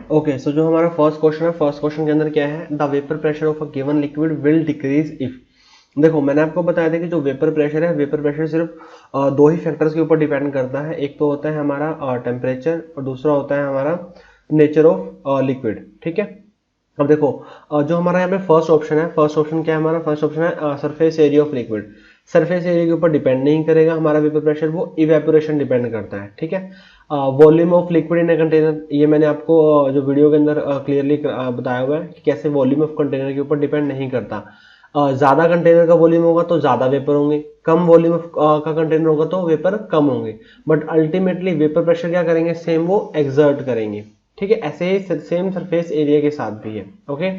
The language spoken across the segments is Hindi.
ओके, सो जो हमारा फर्स्ट क्वेश्चन है, फर्स्ट क्वेश्चन के अंदर क्या है, the vapour pressure of a given liquid will decrease if. देखो मैंने आपको बताया था कि जो वेपर प्रेशर है, वेपर प्रेशर सिर्फ दो ही फैक्टर्स के ऊपर डिपेंड करता है। एक तो होता है हमारा टेम्परेचर और दूसरा होता है हमारा नेचर ऑफ लिक्विड। ठीक है, अब देखो जो हमारा यहाँ पे फर्स्ट ऑप्शन है, फर्स्ट ऑप्शन क्या है हमारा, फर्स्ट ऑप्शन है surface area of liquid. Surface area के ऊपर डिपेंड नहीं करेगा हमारा वेपर प्रेशर, वो इवेपोरेशन डिपेंड करता है। ठीक है, volume of liquid in a container, ये मैंने आपको जो वीडियो के अंदर क्लियरली बताया हुआ है कि कैसे वॉल्यूम ऑफ कंटेनर के ऊपर डिपेंड नहीं करता। ज्यादा कंटेनर का वॉल्यूम होगा तो ज्यादा वेपर होंगे, कम वॉल्यूम का कंटेनर होगा तो वेपर कम होंगे, बट अल्टीमेटली वेपर प्रेशर क्या करेंगे, सेम वो एक्सर्ट करेंगे। ठीक है, ऐसे ही सेम सरफेस एरिया के साथ भी है। Okay,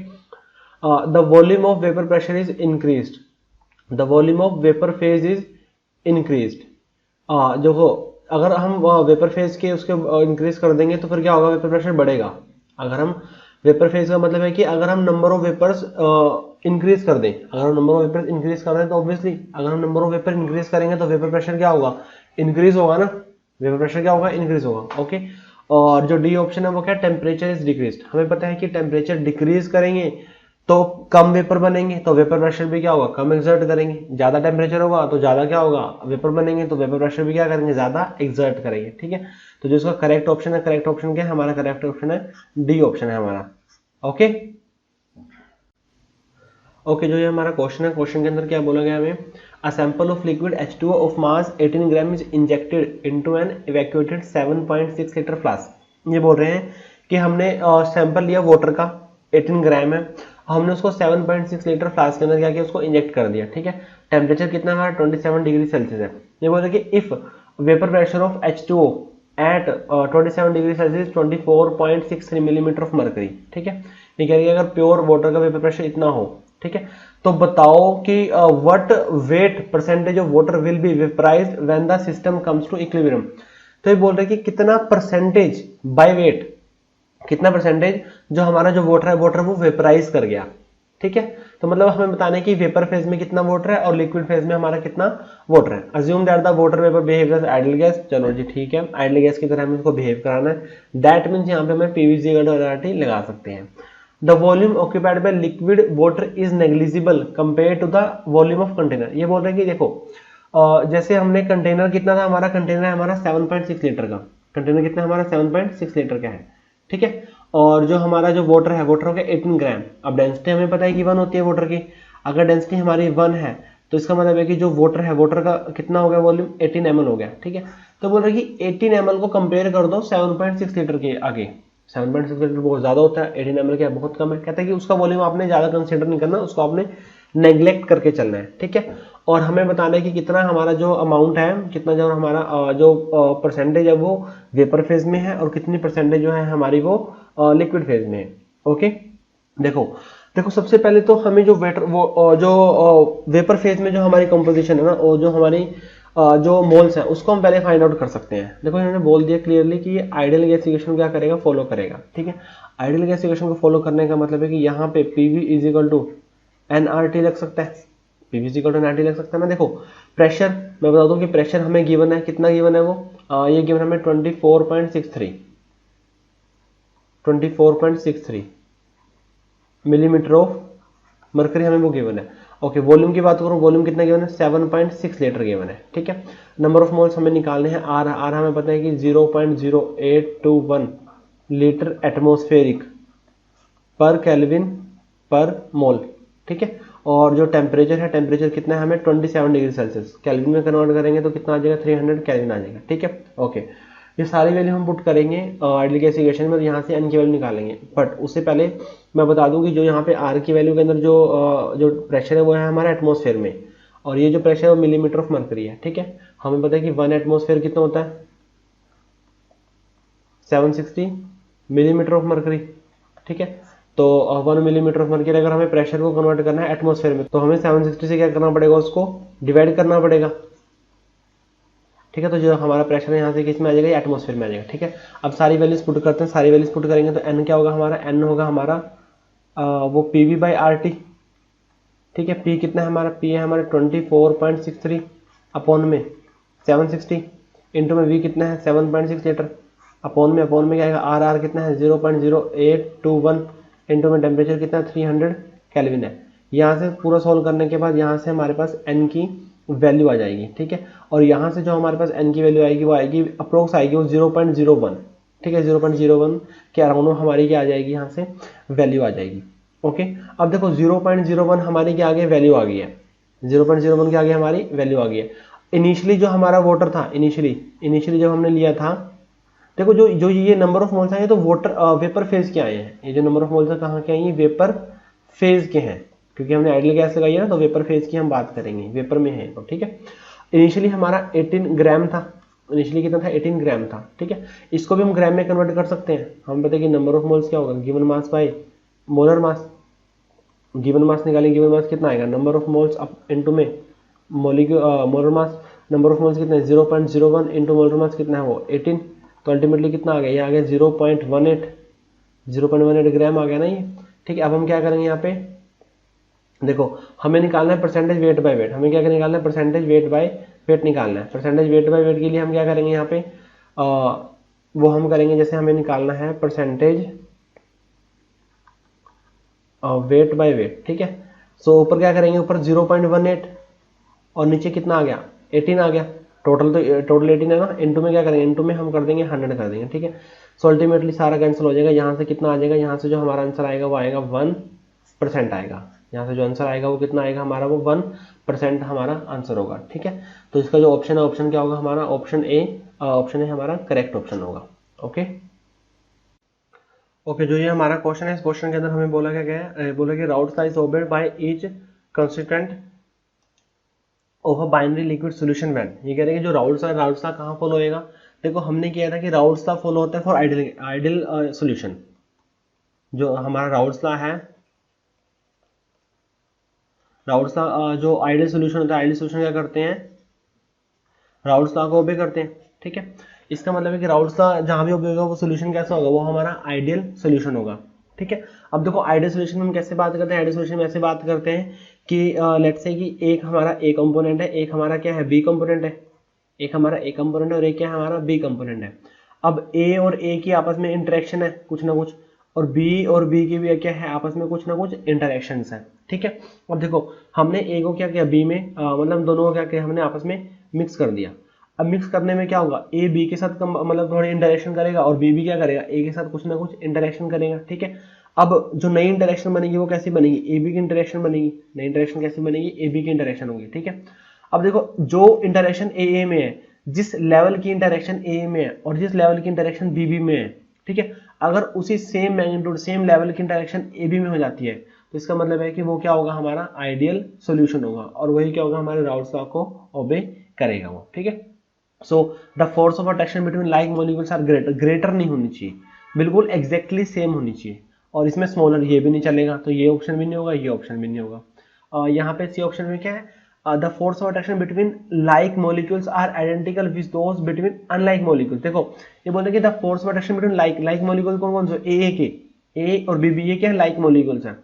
the volume of vapour pressure is increased, the volume of vapour phase is increased. देखो अगर हम वेपर फेज के उसके इंक्रीज कर देंगे तो फिर क्या होगा, वेपर प्रेशर बढ़ेगा। अगर हम वेपर फेज का मतलब है कि अगर हम नंबर ऑफ वेपर्स इंक्रीज कर दें, अगर हम नंबर ऑफ वेपर इंक्रीज कर दें तो ऑब्वियसली अगर हम नंबर ऑफ वेपर इंक्रीज करेंगे तो वेपर प्रेशर क्या होगा, इंक्रीज होगा ना, वेपर प्रेशर क्या होगा, इंक्रीज होगा। ओके, और जो डी ऑप्शन है वो क्या, टेम्परेचर इज डिक्रीज। हमें पता है कि टेम्परेचर डिक्रीज करेंगे तो कम वेपर बनेंगे, तो वेपर प्रेशर भी क्या होगा, कम एक्सर्ट करेंगे। ज्यादा टेम्परेचर होगा तो ज्यादा क्या होगा, वेपर बनेंगे, तो वेपर प्रेशर भी क्या करेंगे, ज्यादा एक्सर्ट करेंगे। ठीक है, तो जो इसका करेक्ट ऑप्शन है, करेक्ट ऑप्शन क्या है हमारा, करेक्ट ऑप्शन है डी ऑप्शन है हमारा। ओके ओके, जो ये हमारा क्वेश्चन है, क्वेश्चन के अंदर क्या बोला गया हमें, a sample of liquid H2O of mass 18 gram is injected into an evacuated 7.6 litre flask. ये बोल रहे हैं कि हमने सैंपल लिया वाटर का, 18 ग्राम है, हमने उसको 7.6 लीटर फ्लास्क के अंदर क्या किया, उसको इंजेक्ट कर दिया। ठीक है, टेम्परेचर कितना हमारा 27 डिग्री सेल्सियस है। ये बोल रहे हैं कि if vapour pressure of H2O at 27 degree Celsius 24.63 millimetre of mercury. ठीक है, ये कह रही है अगर प्योर वाटर का वेपर प्रेशर इतना हो, ठीक है, तो बताओ कि what weight percentage of water will be vaporised when the system comes to equilibrium. तो ये बोल रहे हैं कि कितना परसेंटेज बाय वेट, कितना परसेंटेज जो हमारा जो वाटर है, वाटर वो वेपराइज कर गया। ठीक है, तो मतलब हमें बताना है कि वेपर फेज में कितना वाटर है और लिक्विड फेज में हमारा कितना वाटर है। Assume that the water vapour behaves as ideal gas. चलो जी ठीक है, आइडल गैस की तरह हमें इसको बिहेव कराना है। दैट मींस यहाँ पे हमें पीवीसी लगा सकते हैं। The volume occupied by liquid water is negligible compare to the volume of container. ये बोल रहे हैं कि देखो जैसे हमने कंटेनर कितना था, हमारा कंटेनर है हमारा 7.6 लीटर का, कंटेनर कितना हमारा 7.6 लीटर का है। ठीक है, और जो हमारा जो वाटर है, वाटर हो गया 18 ग्राम। अब डेंसिटी हमें पता है कि 1 होती है वाटर की, अगर डेंसिटी हमारी 1 है तो इसका मतलब है कि जो वाटर है, वाटर का कितना हो गया वॉल्यूम, 18 ml हो गया। ठीक है, तो बोल रहे कि 18 ml को कंपेयर कर दो 7.6 लीटर के आगे। 7.6 लीटर बहुत ज्यादा होता है, 18 ml क्या बहुत कम है। कहता है कि उसका वॉल्यूम आपने ज्यादा कंसिडर नहीं करना, उसको आपने नेग्लेक्ट करके चलना है। ठीक है, और हमें बताना है कि कितना हमारा जो अमाउंट है, कितना जो हमारा जो परसेंटेज है वो वेपर फेज में है और कितनी परसेंटेज जो है हमारी वो लिक्विड फेज में है। ओके, देखो देखो सबसे पहले तो हमें जो वेटर वो जो वेपर फेज में जो हमारी कंपोजिशन है ना, और जो हमारी जो मोल्स है उसको हम पहले फाइंड आउट कर सकते हैं। देखो इन्होंने बोल दिया क्लियरली कि ये आइडियल गैस इक्वेशन क्या करेगा, फॉलो करेगा। ठीक है, आइडियल गैस इक्वेशन को फॉलो करने का मतलब है कि यहाँ पे PV is equal to NRT लग सकता है, PV is equal to NRT लग सकता है ना। देखो प्रेशर मैं बता दूं कि प्रेशर हमें गिवन है, कितना गिवन है वो ये गिवन हमें 24.63 मिलीमीटर ऑफ मरकरी हमें वो गिवन है। ओके, वॉल्यूम की बात करूं, वॉल्यूम कितना गिवन है, 7.6 लीटर गिवन है। ठीक है, नंबर ऑफ मोल्स हमें निकालने हैं, आर आर हमें पता है कि 0.0821 लीटर एटमॉस्फेरिक पर केल्विन पर मोल। ठीक है, और जो टेम्परेचर है, टेम्परेचर कितना है हमें 27 डिग्री सेल्सियस, केल्विन में कन्वर्ट करेंगे तो कितना आ जाएगा, 300 केल्विन आ जाएगा। ठीक है, ओके, ये सारी वैल्यू हम पुट करेंगे आइडियल गैस इक्वेशन में, यहाँ से एन की वैल्यू निकालेंगे। बट उससे पहले मैं बता दूं कि जो यहाँ पे आर की वैल्यू के अंदर जो प्रेशर है वो है हमारा एटमॉस्फेयर में, और ये जो प्रेशर है वो मिलीमीटर ऑफ मर्करी है। ठीक है, हमें पता है कि 1 एटमॉस्फेयर कितना होता है, 760 मिलीमीटर ऑफ मर्करी। ठीक है, तो 1 मिलीमीटर ऑफ मर्करी अगर हमें प्रेशर को कन्वर्ट करना है एटमॉस्फेयर में तो हमें 760 से क्या करना पड़ेगा, उसको डिवाइड करना पड़ेगा। ठीक है, तो जो हमारा प्रेशर है यहाँ से किस में आ जाएगा, एटमॉस्फेयर में आ जाएगा। ठीक है, अब सारी वैल्यूज पुट करते हैं, सारी वैल्यूज पुट करेंगे तो एन क्या होगा हमारा, एन होगा हमारा वो पीवी बाई आर टी। ठीक है, पी कितना है हमारा, पी है हमारा 24.63 अपॉन में 760 इंटू में वी कितना है 7.6 लीटर अपॉन में क्या आएगा, आर कितना है 0.0821 इंटू में टेम्परेचर कितना 300 केल्विन है। यहाँ से पूरा सॉल्व करने के बाद यहाँ से हमारे पास n की वैल्यू आ जाएगी, ठीक है। और यहाँ से जो हमारे पास n की वैल्यू आएगी वो आएगी अप्रोक्स आएगी वो 0.01, ठीक है। 0.01 के अराउंड हमारी क्या आ जाएगी, यहाँ से वैल्यू आ जाएगी। ओके, अब देखो 0.01 हमारी क्या आ गई, वैल्यू आ गई है। 0.01 क्या आ गई, हमारी वैल्यू आ गई है। इनिशियली जो हमारा वाटर था, इनिशियली जब हमने लिया था, देखो जो ये नंबर ऑफ मोल्स आए तो वाटर वेपर फेज के आए हैं। ये जो नंबर ऑफ मोल्स है कहाँ के आए, वेपर फेज के हैं, क्योंकि हमने आइडियल गैस लगाई है ना, तो वेपर फेज की हम बात करेंगे, वेपर में है तो, ठीक है। इनिशियली हमारा 18 ग्राम था, इनिशियली कितना था 18 ग्राम था, ठीक है। इसको भी हम ग्राम में कन्वर्ट कर सकते हैं। हम पता है कि नंबर ऑफ मोल्स क्या होगा, given mass by molar mass. Given mass निकालेंगे, गिवन मास कितना आएगा, number of moles up into में molar mass. Number of moles कितना है 0.01 इंटू मोलर मास कितना है वो 18, तो अल्टीमेटली कितना आ गया, ये आ गया 0.18 ग्राम आ गया ना ये, ठीक है। अब हम क्या करेंगे, यहाँ पे देखो हमें निकालना है परसेंटेज वेट बाय वेट। हमें क्या निकालना है, परसेंटेज वेट बाय वेट निकालना है। परसेंटेज वेट बाय वेट के लिए हम क्या करेंगे, यहाँ पे वो हम करेंगे, जैसे हमें निकालना है परसेंटेज वेट बाय वेट, ठीक है। सो ऊपर क्या करेंगे, ऊपर 0.18 और नीचे कितना आ गया 18 आ गया। टोटल 18 है ना, इनटू में क्या करेंगे, इनटू में हम कर देंगे 100 कर देंगे, ठीक है। सो अल्टीमेटली सारा कैंसिल हो जाएगा। यहाँ से कितना आ जाएगा, यहाँ से जो हमारा आंसर आएगा वो आएगा 1% आएगा। यहाँ से जो आंसर आएगा वो कितना आएगा हमारा, वो 1% हमारा आंसर होगा, ठीक है। तो इसका जो ऑप्शन है, ऑप्शन क्या होगा हमारा, ऑप्शन ए हमारा करेक्ट ऑप्शन होगा। ओके, जो ये हमारा क्वेश्चन है, इस क्वेश्चन के अंदर हमें बोला क्या गया है, बोला कि Raoult size obeyed by each constituent of a binary liquid solution when. ये कह रहे हैं कि जो राउट सा कहाँ फॉलो होएगा। देखो हमने किया था कि राउट सा फॉलो होता है फॉर आइडियल सॉल्यूशन। जो हमारा राउट सा है, राउट सा जो आइडियल सॉल्यूशन होता है, आइडियल सॉल्यूशन क्या करते हैं, राउट सा को ओबे करते हैं, ठीक है। इसका मतलब है कि राउट सा जहां भी ओबे होगा वो सॉल्यूशन कैसा होगा, वो हमारा आइडियल सॉल्यूशन होगा, ठीक है। अब देखो आइडियल सॉल्यूशन में हम कैसे बात करते हैं, आइडियल सॉल्यूशन में ऐसे बात करते हैं कि लेट्स से कि एक हमारा ए कंपोनेंट है, एक हमारा क्या है बी कंपोनेंट है, एक हमारा ए कंपोनेंट है और एक क्या है हमारा बी कंपोनेंट है। अब ए और ए की आपस में इंटरेक्शन है कुछ ना कुछ, और बी की भी क्या है आपस में कुछ ना कुछ इंटरेक्शन है, ठीक है। अब देखो हमने ए को क्या किया, बी में मतलब दोनों को क्या किया, हमने आपस में मिक्स कर दिया। अब मिक्स करने में क्या होगा, ए बी के साथ मतलब थोड़ी इंटरेक्शन करेगा और बी भी क्या करेगा, ए के साथ कुछ ना कुछ इंटरेक्शन करेगा, ठीक है। अब जो नई इंटरेक्शन बनेगी वो कैसी बनेगी, ए बी की इंटरेक्शन बनेगी। नई इंटरेक्शन कैसी बनेगी, ए बी की इंटरेक्शन होगी, ठीक है। अब देखो जो इंटरेक्शन ए में है, जिस लेवल की इंटरेक्शन ए में है और जिस लेवल की इंटरेक्शन बी में है, ठीक है, अगर उसी सेम मैग्नीट्यूड सेम लेवल की इंटरेक्शन ए बी में हो जाती है तो इसका मतलब है कि वो क्या होगा, हमारा आइडियल सॉल्यूशन होगा, और वही क्या होगा, हमारे राउल्स लॉ को ओबे करेगा वो, ठीक है। So the force of attraction between like molecules are greater नहीं होनी चाहिए, बिल्कुल एग्जैक्टली सेम होनी चाहिए। और इसमें स्मॉलर ये भी नहीं चलेगा, तो ये ऑप्शन भी नहीं होगा, ये ऑप्शन भी नहीं होगा। यहाँ पे सी ऑप्शन में क्या है, the force of attraction between like molecules are identical with those between unlike molecules. देखो ये बोलते हैं कि the force of attraction between like molecule कौन कौन से, ए और बी ये क्या है लाइक मॉलिक्यूल्स हैं,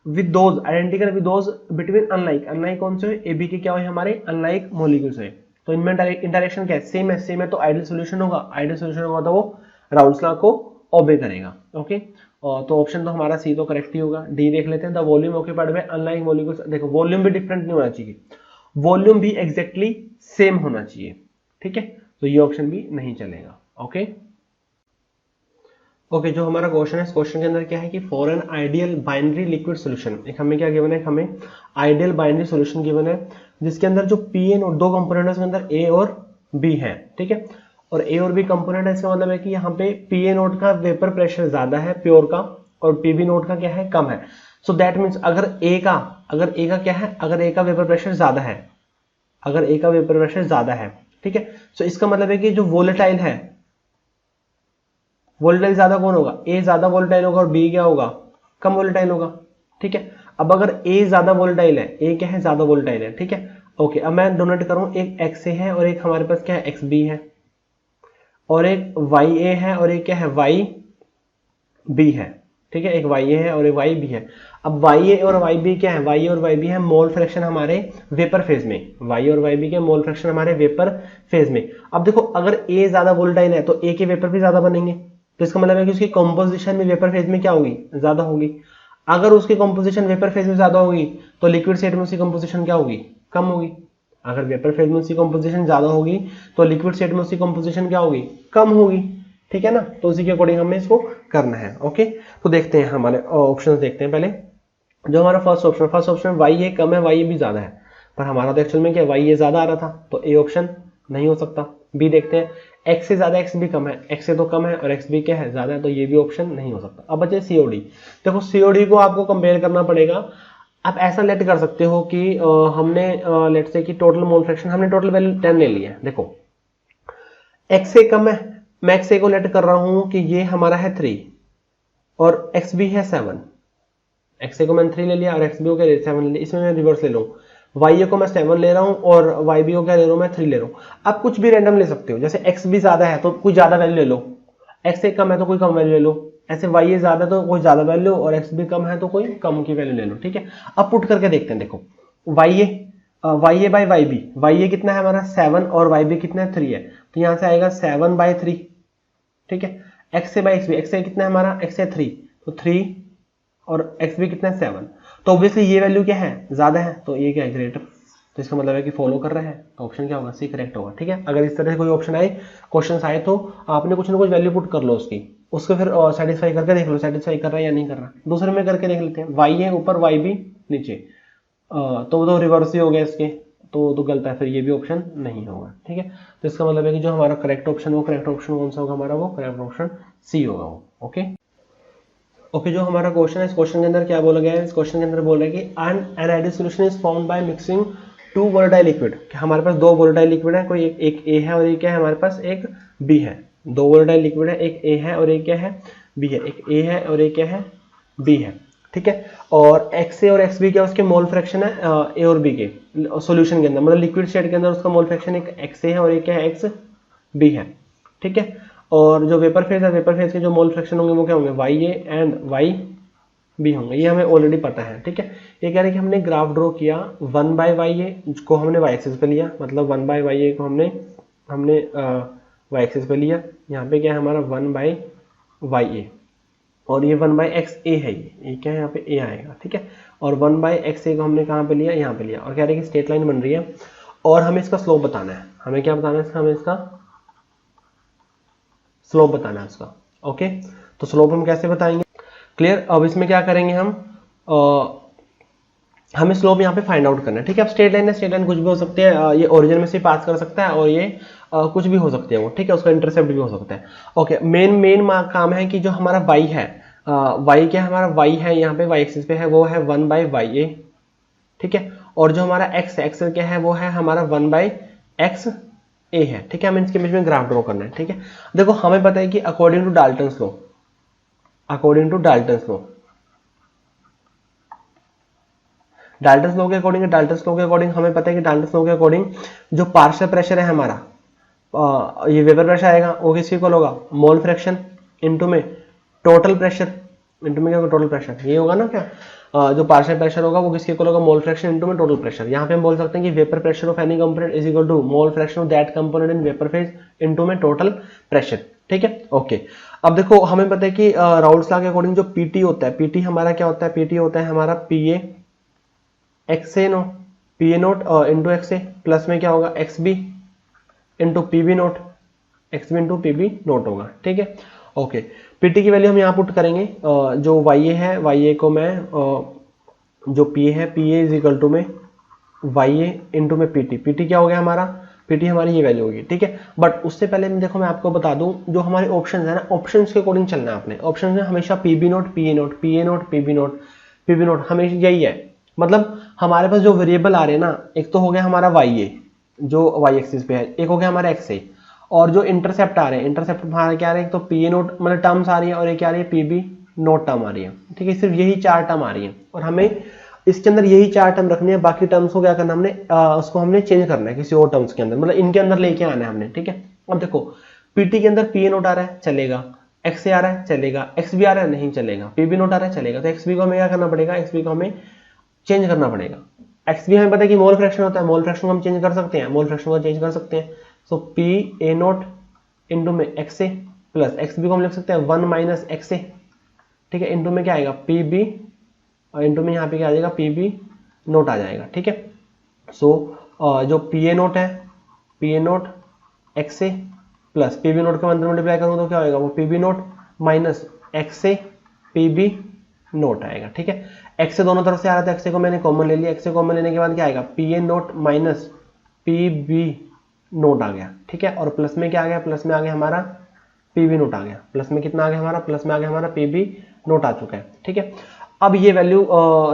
with those identical with those between unlike कौन से ए बी के क्या हुए हमारे अनलाइक मॉलिक्यूल्स है। तो इनमें इंटरेक्शन क्या है, सेम है तो आइडियल सॉल्यूशन होगा, आइडियल सॉल्यूशन होगा तो वो राउल्स लॉ को ओबे करेगा, ओके। तो ऑप्शन तो हमारा सी तो करेक्ट ही होगा। डी देख लेते हैं, the volume occupied bye unlike molecules. देखो वॉल्यूम भी डिफरेंट नहीं होना चाहिए, वॉल्यूम भी एग्जैक्टली सेम होना चाहिए, ठीक है। तो ये ऑप्शन भी नहीं चलेगा, ओके। जो हमारा क्वेश्चन है, इस क्वेश्चन के अंदर क्या है कि for an ideal binary liquid solution, एक हमें क्या गिवन है, हमें आइडियल बाइनरी सॉल्यूशन गिवन है जिसके अंदर जो पी एन और दो कंपोनेंट है उसके अंदर ए और बी है, ठीक है। और ए और बी कंपोनेंट है, इसका मतलब है कि यहाँ पे पी ए नोट का वेपर प्रेशर ज्यादा है प्योर का, और पी बी नोट का क्या है कम है। सो दैट मीन्स अगर ए का क्या है, अगर ए का वेपर प्रेशर ज्यादा है, अगर ए का वेपर प्रेशर ज्यादा है, ठीक है। सो इसका मतलब है कि जो वोलेटाइल है, वोलेटाइल ज्यादा कौन होगा, ए ज्यादा वोलेटाइल होगा और बी क्या होगा, कम वोलेटाइल होगा, ठीक है। अब अगर ए ज्यादा वोलेटाइल है, ए क्या है ज्यादा वोलेटाइल है, ठीक है, ओके। अब मैं डोनेट करूं, एक एक्स ए है और एक हमारे पास क्या है एक्स बी है, और एक वाई ए है और एक क्या है वाई बी है, ठीक है, एक वाई है और एक वाई बी है। अब वाई ए और वाई बी क्या है, वाई ए और वाई बी है मोल फ्रैक्शन हमारे वेपर फेज में, वाई और वाई बी के मोल फ्रैक्शन हमारे वेपर फेज में। अब देखो अगर ए ज्यादा वोलेटाइल है तो ए के वेपर भी ज्यादा बनेंगे, तो इसका मतलब है कि उसकी कंपोजिशन में वेपर फेज में क्या होगी, ज्यादा होगी। अगर उसकी कंपोजिशन वेपर फेज में ज्यादा होगी तो लिक्विड स्टेट में उसकी कंपोजिशन क्या होगी, कम होगी। अगर वेपर फेज में उसकी कंपोजिशन ज्यादा होगी तो लिक्विड स्टेट में उसकी कंपोजिशन क्या होगी, कम होगी। ठीक है ना, तो उसी के अकॉर्डिंग हमें इसको करना है। ओके, तो देखते हैं हमारे ऑप्शंस देखते हैं पहले। जो हमारा फर्स्ट ऑप्शन वाई ए कम है, वाई ए भी ज्यादा है, पर हमारा तो एक्चुअल में क्या वाई ए ज्यादा आ रहा था, तो ए ऑप्शन नहीं हो सकता। बी देखते हैं, एक्स से ज्यादा एक्स भी कम है, एक्स से तो कम है और एक्स भी क्या है, ज्यादा है, तो ये भी ऑप्शन नहीं हो सकता। अब बचे सीओडी। देखो सीओडी को आपको कंपेयर करना पड़ेगा। आप ऐसा लेट कर सकते हो कि हमने लेट से कि टोटल मोल फ्रैक्शन हमने टोटल वैल्यू 10 ले लिया है। देखो एक्स से कम है, मैं एक्स ए को लेट कर रहा हूं कि ये हमारा है 3 और एक्स बी है 7। एक्स ए को मैंने 3 ले लिया और एक्स बी को क्या 7 ले लिया। इसमें मैं रिवर्स ले लूँ, वाई ए को मैं 7 ले रहा हूँ और वाई बी को क्या ले रहा हूँ, मैं 3 ले रहा हूँ। आप कुछ भी रैंडम ले सकते हो, जैसे एक्स भी ज्यादा है तो कोई ज्यादा वैल्यू ले लो, एक्स ए कम है तो कोई कम वैल्यू ले लो, ऐसे वाई ए ज्यादा तो कोई ज्यादा वैल्यू और एक्स बी कम है तो कोई कम की वैल्यू ले लो। ठीक है, अब पुट करके देखते हैं। देखो वाई ए बाई वाई ए कितना है हमारा 7 और वाई बी कितना है 3 है, तो यहाँ से आएगा 7/3। ठीक है, x A by X B, X A कितना है हमारा, एक्स ए 3 तो 3 और एक्स बी कितना है 7, तो ऑब्वियसली ये वैल्यू क्या है, ज्यादा है, तो ये क्या है ग्रेटर, तो इसका मतलब है कि फॉलो कर रहे हैं, तो ऑप्शन क्या होगा, सी करेक्ट होगा। ठीक है, अगर इस तरह से कोई ऑप्शन आए, क्वेश्चन आए, तो आपने कुछ ना कुछ वैल्यू पुट कर लो उसको फिर सेटिस्फाई करके देख लो, सेटिस्फाई कर रहा है या नहीं कर रहा। दूसरे में करके देख लेते हैं, वाई है ऊपर वाई बी नीचे, तो रिवर्स ही हो गया इसके, तो गलत है, फिर ये भी ऑप्शन नहीं होगा। ठीक है, तो इसका मतलब है कि जो हमारा करेक्ट ऑप्शन, वो करेक्ट ऑप्शन कौन सा होगा हमारा, वो करेक्ट ऑप्शन सी होगा वो। ओके, जो हमारा क्वेश्चन है, इस क्वेश्चन के अंदर क्या बोला गया है, इस क्वेश्चन के अंदर बोला है कि an ideal solution is found by mixing 2 volatile liquid. हमारे पास 2 वोलेटाइल लिक्विड है, कोई एक ए है और एक क्या है हमारे पास, एक बी है। 2 वोलेटाइल लिक्विड है, एक ए है और एक क्या है, बी है। एक ए है और एक क्या है, बी है। ठीक है, और एक्स ए और एक्स बी क्या उसके मोल फ्रैक्शन है ए और बी के सॉल्यूशन के अंदर, मतलब लिक्विड स्टेट के अंदर उसका मोल फ्रैक्शन एक एक्स ए है और एक क्या है, एक्स बी है। ठीक है, और जो वेपर फेज है, वेपर फेज के जो मोल फ्रैक्शन होंगे वो क्या होंगे, y A and y B होंगे, ये हमें ऑलरेडी पता है। ठीक है, ये कह रहे हैं कि हमने ग्राफ ड्रॉ किया 1/YA को हमने वाई एक्सिस पे लिया, मतलब 1/YA को हमने वाई एक्सिस पे लिया। यहाँ पे क्या है हमारा 1/YA और ये 1/XA है, ये क्या है यहाँ पे A आएगा। ठीक है, और 1/XA को हमने कहाँ पे लिया, यहाँ पे लिया, और कह रहे हैं कि स्ट्रेट लाइन बन रही है और हमें इसका स्लोप बताना है। हमें क्या बताना है इसका, हमें इसका स्लोप बताना है इसका। ओके, तो स्लोप हम कैसे बताएंगे, क्लियर। अब इसमें क्या करेंगे हमें स्लोप यहाँ पे फाइंड आउट करना है। ठीक है, अब स्ट्रेट लाइन है, स्ट्रेट लाइन कुछ भी हो सकती है, ये ओरिजिन में से पास कर सकता है और ये कुछ भी हो सकती है वो। ठीक है, उसका इंटरसेप्ट भी हो सकता है। ओके, मेन काम है कि जो हमारा वाई है, वाई क्या है हमारा, वाई है यहाँ पे वाई एक्सिस पे है, वो है 1/YA। ठीक है, और जो हमारा एक्स एक्स क्या है, वो है हमारा 1/XA है। ठीक है, हमें इसके बीच में ग्राफ ड्रॉ करना है। ठीक है, देखो हमें पता है कि according to Dalton's law, Dalton's law के अकॉर्डिंग हमें पता है कि डाल्टन्स लॉ के अकॉर्डिंग जो पार्शियल प्रेशर है हमारा, ये वेबर प्रेशर आएगा, वो किसके इक्वल होगा, मोल फ्रैक्शन इनटू में टोटल प्रेशर, इनटू में क्या होगा, टोटल प्रेशर, ये होगा ना क्या, जो पार्शियल प्रेशर होगा वो किसके इक्वल होगा, मोल फ्रैक्शन इनटू में टोटल प्रेशर। यहाँ पे हम बोल सकते हैं कि vapour pressure of any component is equal to mole fraction of that component in vapour phase into में टोटल प्रेशर। ठीक है, ओके। अब देखो हमें पता है कि राउल्स लॉ के अकॉर्डिंग जो पीटी होता है, पीटी हमारा क्या होता है, पीटी होता है हमारा PA xA naught, PA naught into xA plus में क्या होगा, xB into PB naught, xB into PB naught होगा। ठीक है, ओके। पीटी की वैल्यू हम यहाँ पुट करेंगे, जो वाई है, वाई ए को मैं जो पी है, P A is equal to में वाई ए इंटू में पीटी, पीटी क्या हो गया हमारा, पीटी हमारी ये वैल्यू होगी। ठीक है, बट उससे पहले देखो मैं आपको बता दूं, जो हमारे ऑप्शन है ना, ऑप्शन के अकॉर्डिंग चलना है आपने। ऑप्शन में हमेशा PB nought, PA nought, PA nought, PB nought, PB nought, हमेशा यही है। मतलब हमारे पास जो वेरिएबल आ रहे हैं ना, एक तो हो गया हमारा वाई ए जो वाई एक्सिस पे है, एक हो गया हमारा एक्स ए, और जो इंटरसेप्ट आ रहे हैं, इंटरसेप्ट हमारे क्या आ रहे हैं, तो पीए नोट मतलब टर्म्स आ रही है और एक क्या आ रही है, पीबी नोट टर्म आ रही है। ठीक है, सिर्फ यही 4 टर्म आ रही है और हमें इसके अंदर यही 4 टर्म रखनी है, बाकी टर्म्स को क्या करना हमने, उसको हमने चेंज करना है किसी और टर्म्स के अंदर, मतलब इनके अंदर लेके आना है हमने। ठीक है, अब देखो पीटी के अंदर पीए नोट आ रहा है, चलेगा, एक्स ए आ रहा है चलेगा, एक्स बी आ रहा है नहीं चलेगा, पी बी नोट आ रहा है चलेगा। तो एक्स बी को हमें क्या करना पड़ेगा, एक्स बी को हमें चेंज करना पड़ेगा। एक्स बी हमें पता है कि मोल फ्रैक्शन होता है, मोल फ्रैक्शन को हम चेंज कर सकते हैं, मोल फ्रैक्शन को चेंज कर सकते हैं। सो पी ए नोट इंटू में x A plus x B को हम लिख सकते हैं 1 माइनस एक्स ए, ठीक है, इंटू में क्या आएगा पी बी, और इंटू में यहाँ पे क्या आ जाएगा पी बी नोट आ जाएगा, ठीक है। सो जो पी ए नोट है, P A naught x A plus P B naught का अंदर मल्टीप्लाई करूँ तो क्या होगा, वो P B naught minus x A P B naught आएगा, ठीक है। एक्स से दोनों तरफ से आ रहा था, एक्स को मैंने कॉमन ले लिया, एक्स से कॉमन लेने के बाद क्या आएगा P A note minus P B nought आ गया, ठीक है। और प्लस में क्या आ गया, प्लस में आ गया हमारा पी बी नोट आ गया, प्लस में कितना आ गया हमारा, प्लस में आ गया हमारा पी बी नोट आ चुका है, ठीक है। अब ये वैल्यू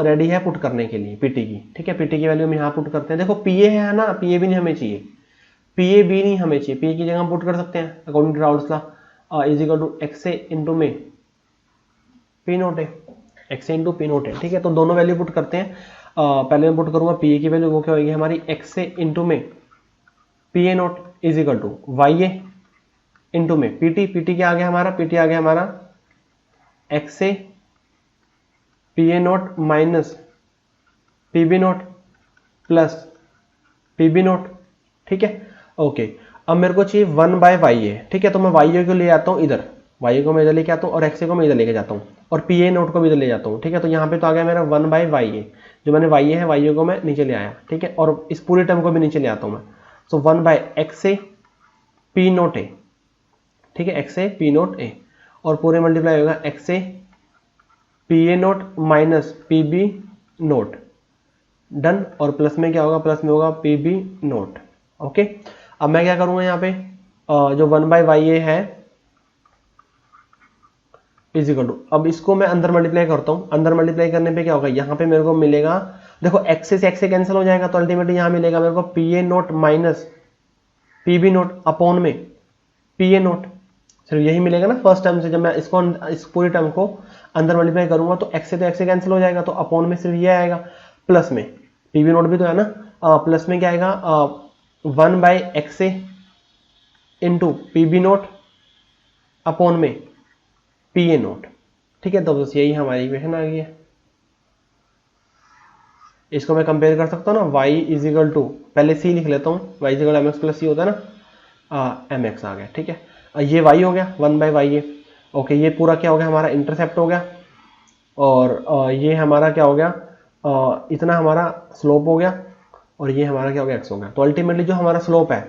रेडी है पुट करने के लिए पीटी की, ठीक है। पीटी की वैल्यू हम यहाँ पुट करते हैं। देखो पी ए है ना, पी ए भी नहीं हमें चाहिए, पी ए बी नहीं हमें चाहिए, पी ए की जगह हम पुट कर सकते हैं according to Raoult's law is equal to x A into में पी नोट है, x A into P naught है, ठीक है। तो दोनों वैल्यू पुट करते हैं। पहले मैं पुट करूंगा पी ए की वैल्यू, वो क्या होगी हमारी एक्स ए इंटू में P A naught is equal to y A into में पीटी, पीटी क्या आ गया हमारा, पीटी आ गया हमारा x A P A note minus P B naught plus P B naught, ठीक है। ओके, अब मेरे को चाहिए 1 बाय वाई ए, ठीक है। तो मैं वाई ए को ले आता हूँ इधर, वाई ए को मैं इधर लेके आता हूँ और एक्स ए को मैं इधर लेके जाता हूँ और पी ए नोट को भी इधर ले जाता हूँ, ठीक है। तो यहाँ पे तो आ गया मेरा 1 बाय वाई ए, जो मैंने वाई ए है वाई ए को मैं नीचे ले आया, ठीक है। और इस पूरे टर्म को भी नीचे ले आता हूँ मैं। So 1 by X A P nought A, ठीक है, x A P nought A, और पूरे मल्टीप्लाई होगा X A P A note minus P B nought, done. और प्लस में क्या होगा, प्लस में होगा पी बी नोट, ओके। अब मैं क्या करूंगा यहाँ पे जो 1 बाय वाई ए है इज इक्वल टू, अब इसको मैं अंदर मल्टीप्लाई करता हूँ। अंदर मल्टीप्लाई करने पे क्या होगा, यहाँ पे मेरे को मिलेगा, देखो एक्स से एक्स से कैंसिल हो जाएगा, तो अल्टीमेटली यहाँ मिलेगा मेरे को P A note minus P B note upon में पी ए नोट, सिर्फ यही मिलेगा ना फर्स्ट टर्म से। जब मैं इसको इस पूरी टर्म को अंदर मल्टीप्लाई करूंगा तो एक्स से तो एक्स से कैंसिल हो जाएगा, तो अपॉन में सिर्फ ये आएगा, प्लस में पी बी नोट भी तो है ना, प्लस में क्या आएगा 1 by X A into P B note upon में पी ए नोट, ठीक है। तो बस यही हमारी इक्वेशन आ गई है। इसको मैं कंपेयर कर सकता हूँ ना, y इज इक्वल टू, पहले c लिख लेता हूँ, y is equal M X plus C होता है ना, एम एक्स आ गया, ठीक है। ये y हो गया 1 बाय वाई ए, ओके। ये पूरा क्या हो गया हमारा इंटरसेप्ट हो गया, और ये हमारा क्या हो गया, इतना हमारा स्लोप हो गया, और ये हमारा क्या हो गया x हो गया। तो अल्टीमेटली जो हमारा स्लोप है,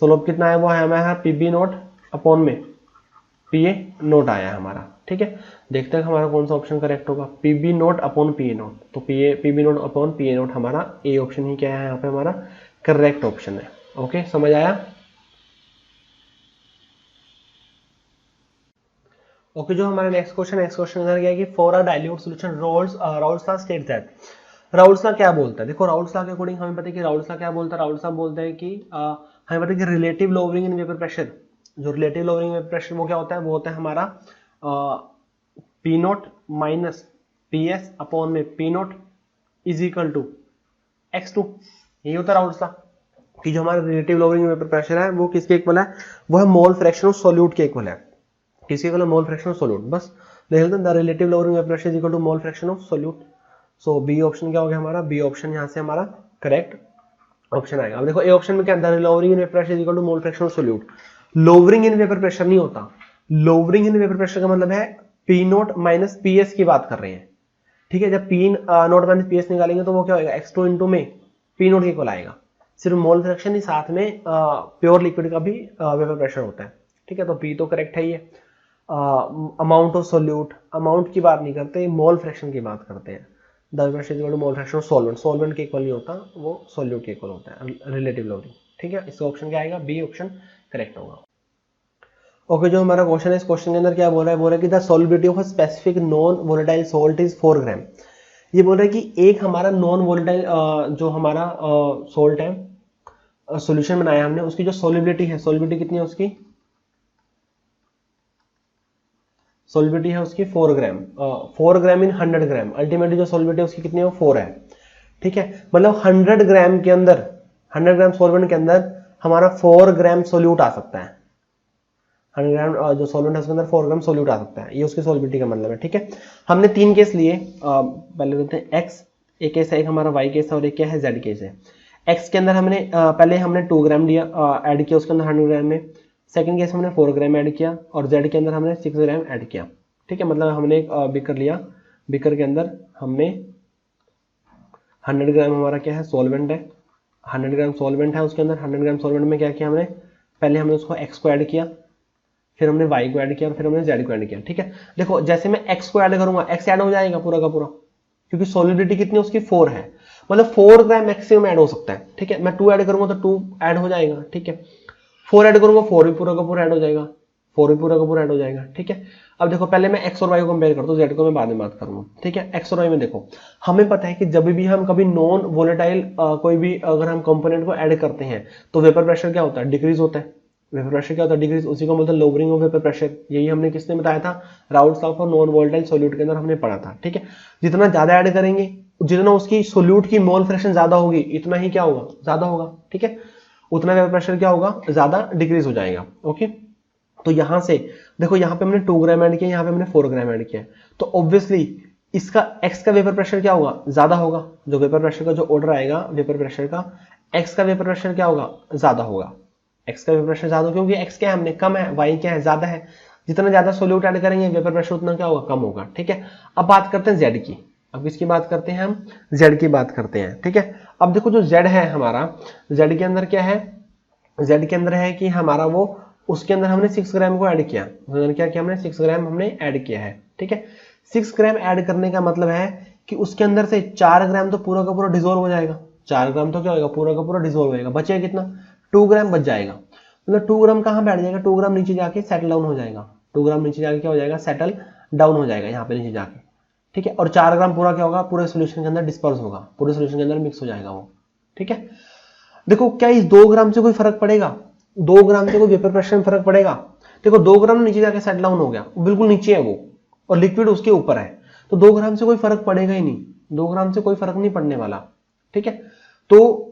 स्लोप कितना है, वो है हमारा पी बी नोट अपॉन में पी ए नोट आया है हमारा, ठीक है। देखते हैं हमारा कौन सा ऑप्शन करेक्ट होगा, P B note upon P A nought. तो P B note upon P A nought हमारा ए ऑप्शन ही क्या है यहाँ पे हमारा करेक्ट ऑप्शन है, ओके। समझ आया, ओके। जो हमारा नेक्स्ट क्वेश्चन अंदर क्या है कि for a dilute solution Raoult's law states that, Raoult's law क्या बोलता है, देखो राउल्स लॉ के अकॉर्डिंग हमें पता है कि राउल्स लॉ क्या बोलता है, राउल्स लॉ बोलता है कि हमें पता है कि relative lowering in vapour pressure, जो रिलेटिव लोअरिंग वेपर प्रेशर वो क्या होता है, वो होता है हमारा P note minus P S upon में P nought is equal to x2, यही होता है राउल्स लॉ कि जो हमारा रिलेटिव लोअरिंग वेपर प्रेशर है वो किसके इक्वल है, वो है मोल फ्रैक्शन ऑफ सॉल्यूट के इक्वल है, किसके इक्वल है, मोल फ्रैक्शन ऑफ सॉल्यूट। बस देख लेते हैं, the relative lowering vapour pressure is equal to mole fraction of solute. So B option क्या हो गया हमारा, बी ऑप्शन यहाँ से हमारा करेक्ट ऑप्शन आएगा। अब देखो ए ऑप्शन में क्या है, lowering in vapour pressure is equal to mole fraction of solute. Lowering in vapour pressure नहीं होता, लोअरिंग इन वेपर प्रेशर का मतलब है P note minus P S की बात कर रहे हैं, ठीक है। जब P note minus P S निकालेंगे तो वो क्या होगा, x2 इंटू में पी नोट के इक्वल आएगा। सिर्फ मोल फ्रैक्शन ही साथ में प्योर लिक्विड का भी वेपर प्रेशर होता है, ठीक है। तो पी तो करेक्ट है ही है। अमाउंट ऑफ सोल्यूट, अमाउंट की बात नहीं करते, मोल फ्रैक्शन की बात करते हैं। The vapour pressure is equal to mole fraction of solvent, solvent के इक्वल नहीं होता, वो सोल्यूट के इक्वल होता है रिलेटिव लोअरिंग, ठीक है। इसका ऑप्शन क्या आएगा, बी ऑप्शन करेक्ट होगा, ओके। जो हमारा क्वेश्चन है, इस क्वेश्चन के अंदर क्या बोल रहा है कि the solubility of a specific non volatile salt is 4 ग्राम। ये बोल रहा है कि एक हमारा नॉन वोलेटाइल जो हमारा सॉल्ट है, सॉल्यूशन बनाया हमने, उसकी जो सॉल्युबिलिटी है, सॉल्युबिलिटी कितनी है उसकी, सॉल्युबिलिटी है उसकी 4 ग्राम, 4 ग्राम इन 100 ग्राम। अल्टीमेटली जो सॉल्युबिलिटी है उसकी कितनी है, वो 4 है, ठीक है। मतलब 100 ग्राम के अंदर, 100 ग्राम सॉल्वेंट के अंदर हमारा 4 ग्राम सोल्यूट आ सकता है, 100 ग्राम जो सॉल्वेंट है उसके अंदर 4 ग्राम सोल्यूट आ सकता है, ये उसकी सॉल्बिलिटी का मतलब है। ठीक है, हमने 3 केस लिए, पहले देखते हैं एक्स एक केस है, एक हमारा वाई केस है और एक क्या है जेड केस है। एक्स के अंदर हमने पहले हमने 2 ग्राम दिया ऐड किया उसके अंदर 100 ग्राम में, सेकंड केस हमने 4 ग्राम ऐड किया और जेड के अंदर हमने 6 ग्राम ऐड किया। ठीक है, मतलब हमने एक बीकर लिया, बीकर के अंदर हमने 100 ग्राम हमारा क्या है सॉल्वेंट है, 100 ग्राम सॉल्वेंट है, उसके अंदर 100 ग्राम सॉल्वेंट में क्या किया हमने, पहले हमने उसको एक्स को ऐड किया, फिर हमने वाई को ऐड किया और फिर हमने जेड को ऐड किया। ठीक है, देखो जैसे मैं एक्स को ऐड करूंगा एक्स ऐड हो जाएगा पूरा का पूरा, क्योंकि सॉलिडिटी कितनी उसकी 4 है, मतलब 4 ग्राम मैक्सिमम ऐड हो सकता है। ठीक है, मैं 2 ऐड करूंगा तो 2 ऐड हो जाएगा। ठीक है, 4 ऐड करूंगा 4 भी पूरा का पूरा ऐड हो जाएगा, 4 भी पूरा का पूरा ऐड हो जाएगा। ठीक है, अब देखो पहले मैं एक्स और वाई को कंपेयर करता हूँ, जेड को मैं बाद में बात करूंगा। ठीक है, एक्स और वाई में देखो हमें पता है कि जब भी हम कभी नॉन वोलेटाइल कोई भी अगर हम कंपोनेंट को ऐड करते हैं तो वेपर प्रेशर क्या होता है, डिक्रीज होता है। वेपर प्रेशर क्या होता है, डिक्रीज, उसी को मतलब लोअरिंग ऑफ वेपर प्रेशर। यही हमने किसने बताया था, Raoult's law for non volatile solute के अंदर हमने पढ़ा था। ठीक है, जितना ज्यादा ऐड करेंगे जितना उसकी सोल्यूट की मोल फ्रैक्शन ज्यादा होगी इतना ही क्या होगा, ज्यादा होगा। ठीक है, उतना वेपर प्रेशर क्या होगा, ज्यादा डिक्रीज हो जाएगा। ओके, तो यहां से देखो यहाँ पे हमने 2 ग्राम ऐड किया, यहाँ पे हमने 4 ग्राम ऐड किया, तो ऑब्वियसली इसका एक्स का वेपर प्रेशर क्या होगा, ज्यादा होगा। जो वेपर प्रेशर का जो ऑर्डर आएगा वेपर प्रेशर का, एक्स का वेपर प्रेशर क्या होगा, ज्यादा होगा। एक्स का वेपर प्रेशर ज्यादा, क्योंकि एक्स क्या है हमने कम है, वाई क्या है ज्यादा है। जितना ज्यादा सोल्यूट ऐड करेंगे वेपर प्रेशर उतना क्या होगा, कम होगा। ठीक है, अब बात करते हैं जेड की। अब किसकी बात करते हैं हम, जेड की बात करते हैं। ठीक है, अब देखो जो जेड है हमारा, जेड के अंदर क्या है, जेड के अंदर है कि हमारा वो उसके अंदर हमने 6 ग्राम को ऐड किया, क्या किया हमने 6 ग्राम हमने ऐड किया है। ठीक है, 6 ग्राम ऐड करने का मतलब है कि उसके अंदर से 4 ग्राम तो पूरा का पूरा डिसॉल्व हो जाएगा, 4 ग्राम तो क्या होगा, पूरा का पूरा डिसॉल्व होगा, बचेगा कितना, 2 ग्राम बच जाएगा। मतलब 2 ग्राम कहां बैठ जाएगा, 2 ग्राम नीचे जाके सेटल डाउन हो जाएगा, 2 ग्राम नीचे जाके क्या हो जाएगा, सेटल डाउन हो जाएगा यहाँ पे नीचे जाके। ठीक है, और 4 ग्राम पूरा क्या होगा, पूरे सोल्यूशन के अंदर डिस्पर्स होगा, पूरे सोल्यूशन के अंदर मिक्स हो जाएगा वो। ठीक है, देखो क्या इस 2 ग्राम से कोई फर्क पड़ेगा, 2 ग्राम से कोई वेपर प्रेशर में फर्क पड़ेगा। देखो 2 ग्राम नीचे जाके सेटल डाउन हो गया, बिल्कुल नीचे है वो और लिक्विड उसके ऊपर है, तो 2 ग्राम से कोई फर्क पड़ेगा ही नहीं, 2 ग्राम से कोई फर्क नहीं पड़ने वाला। ठीक है, तो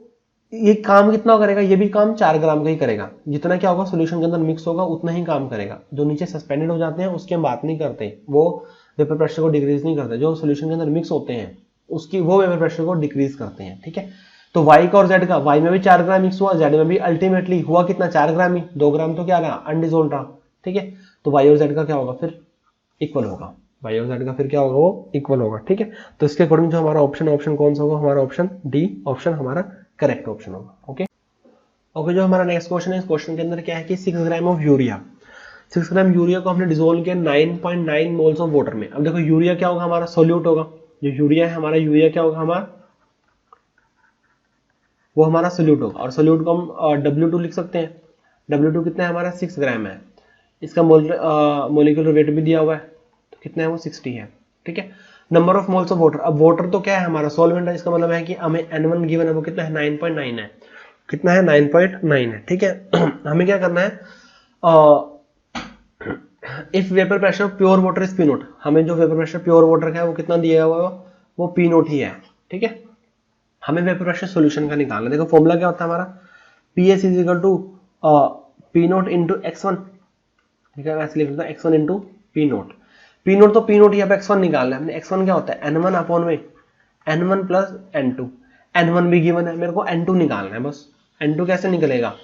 ये काम कितना करेगा, ये भी काम 4 ग्राम का ही करेगा। जितना क्या होगा सोल्यूशन के अंदर मिक्स होगा उतना ही काम करेगा। जो नीचे सस्पेंडेड हो जाते हैं उसकी हम बात नहीं करते, वो वेपर प्रेशर को डिक्रीज नहीं करते, जो सोल्यूशन के अंदर मिक्स होते हैं उसकी वो वेपर प्रेशर को डिक्रीज करते हैं। ठीक है, तो वाई का और जेड का, वाई में भी 4 ग्राम मिक्स हुआ, जेड में भी अल्टीमेटली हुआ कितना, 4 ग्राम ही, 2 ग्राम तो क्या रहा, अनडिसॉल्व्ड रहा। ठीक है, तो वाई और जेड का क्या होगा फिर इक्वल होगा, वाई और जेड का फिर क्या होगा, वो इक्वल होगा। ठीक है, तो इसके अकॉर्डिंग जो हमारा ऑप्शन कौन सा होगा, हमारा ऑप्शन डी ऑप्शन हमारा करेक्ट ऑप्शन होगा। ओके ओके, जो हमारा नेक्स्ट क्वेश्चन है, इस क्वेश्चन के अंदर क्या है कि 6 gram of urea, 6 gram urea को हमने डिसोल्व किया 9.9 मोल्स ऑफ वाटर में। अब देखो यूरिया क्या होगा, हमारा सोल्यूट होगा, जो यूरिया है हमारा, यूरिया क्या होगा हमारा, वो हमारा सोल्यूट होगा, और सोल्यूट को हम W2 लिख सकते हैं। W2 कितना है हमारा, 6 ग्राम है, इसका मोलिकुलर वेट भी दिया हुआ है, तो कितना है वो 60 है। ठीक है, number of moles of water, अब वाटर तो क्या है हमारा सॉल्वेंट है, इसका मतलब है कि हमें N1 गिवन है वो कितना है, 9.9 है, कितना है 9.9 है। ठीक है, हमें क्या करना है, if vapour pressure pure water is P0, हमें जो वेपर प्रेशर प्योर वाटर का है वो कितना दिया हुआ है, वो P0 ही है। ठीक है, हमें वेपर प्रेशर सॉल्यूशन का निकालना है। देखो फॉर्मूला क्या होता है हमारा, PS is equal to P0 into x1। ठीक है, ऐसे लिख लेता हूं x1 इंटू P0, P0 तो P0 ही, अब x1 निकालना है हमने, x1 क्या होता है N1 अपॉन में N1 प्लस N2, N1 भी गिवन है, मेरे को N2 निकालना है बस। N2 कैसे निकलेगा,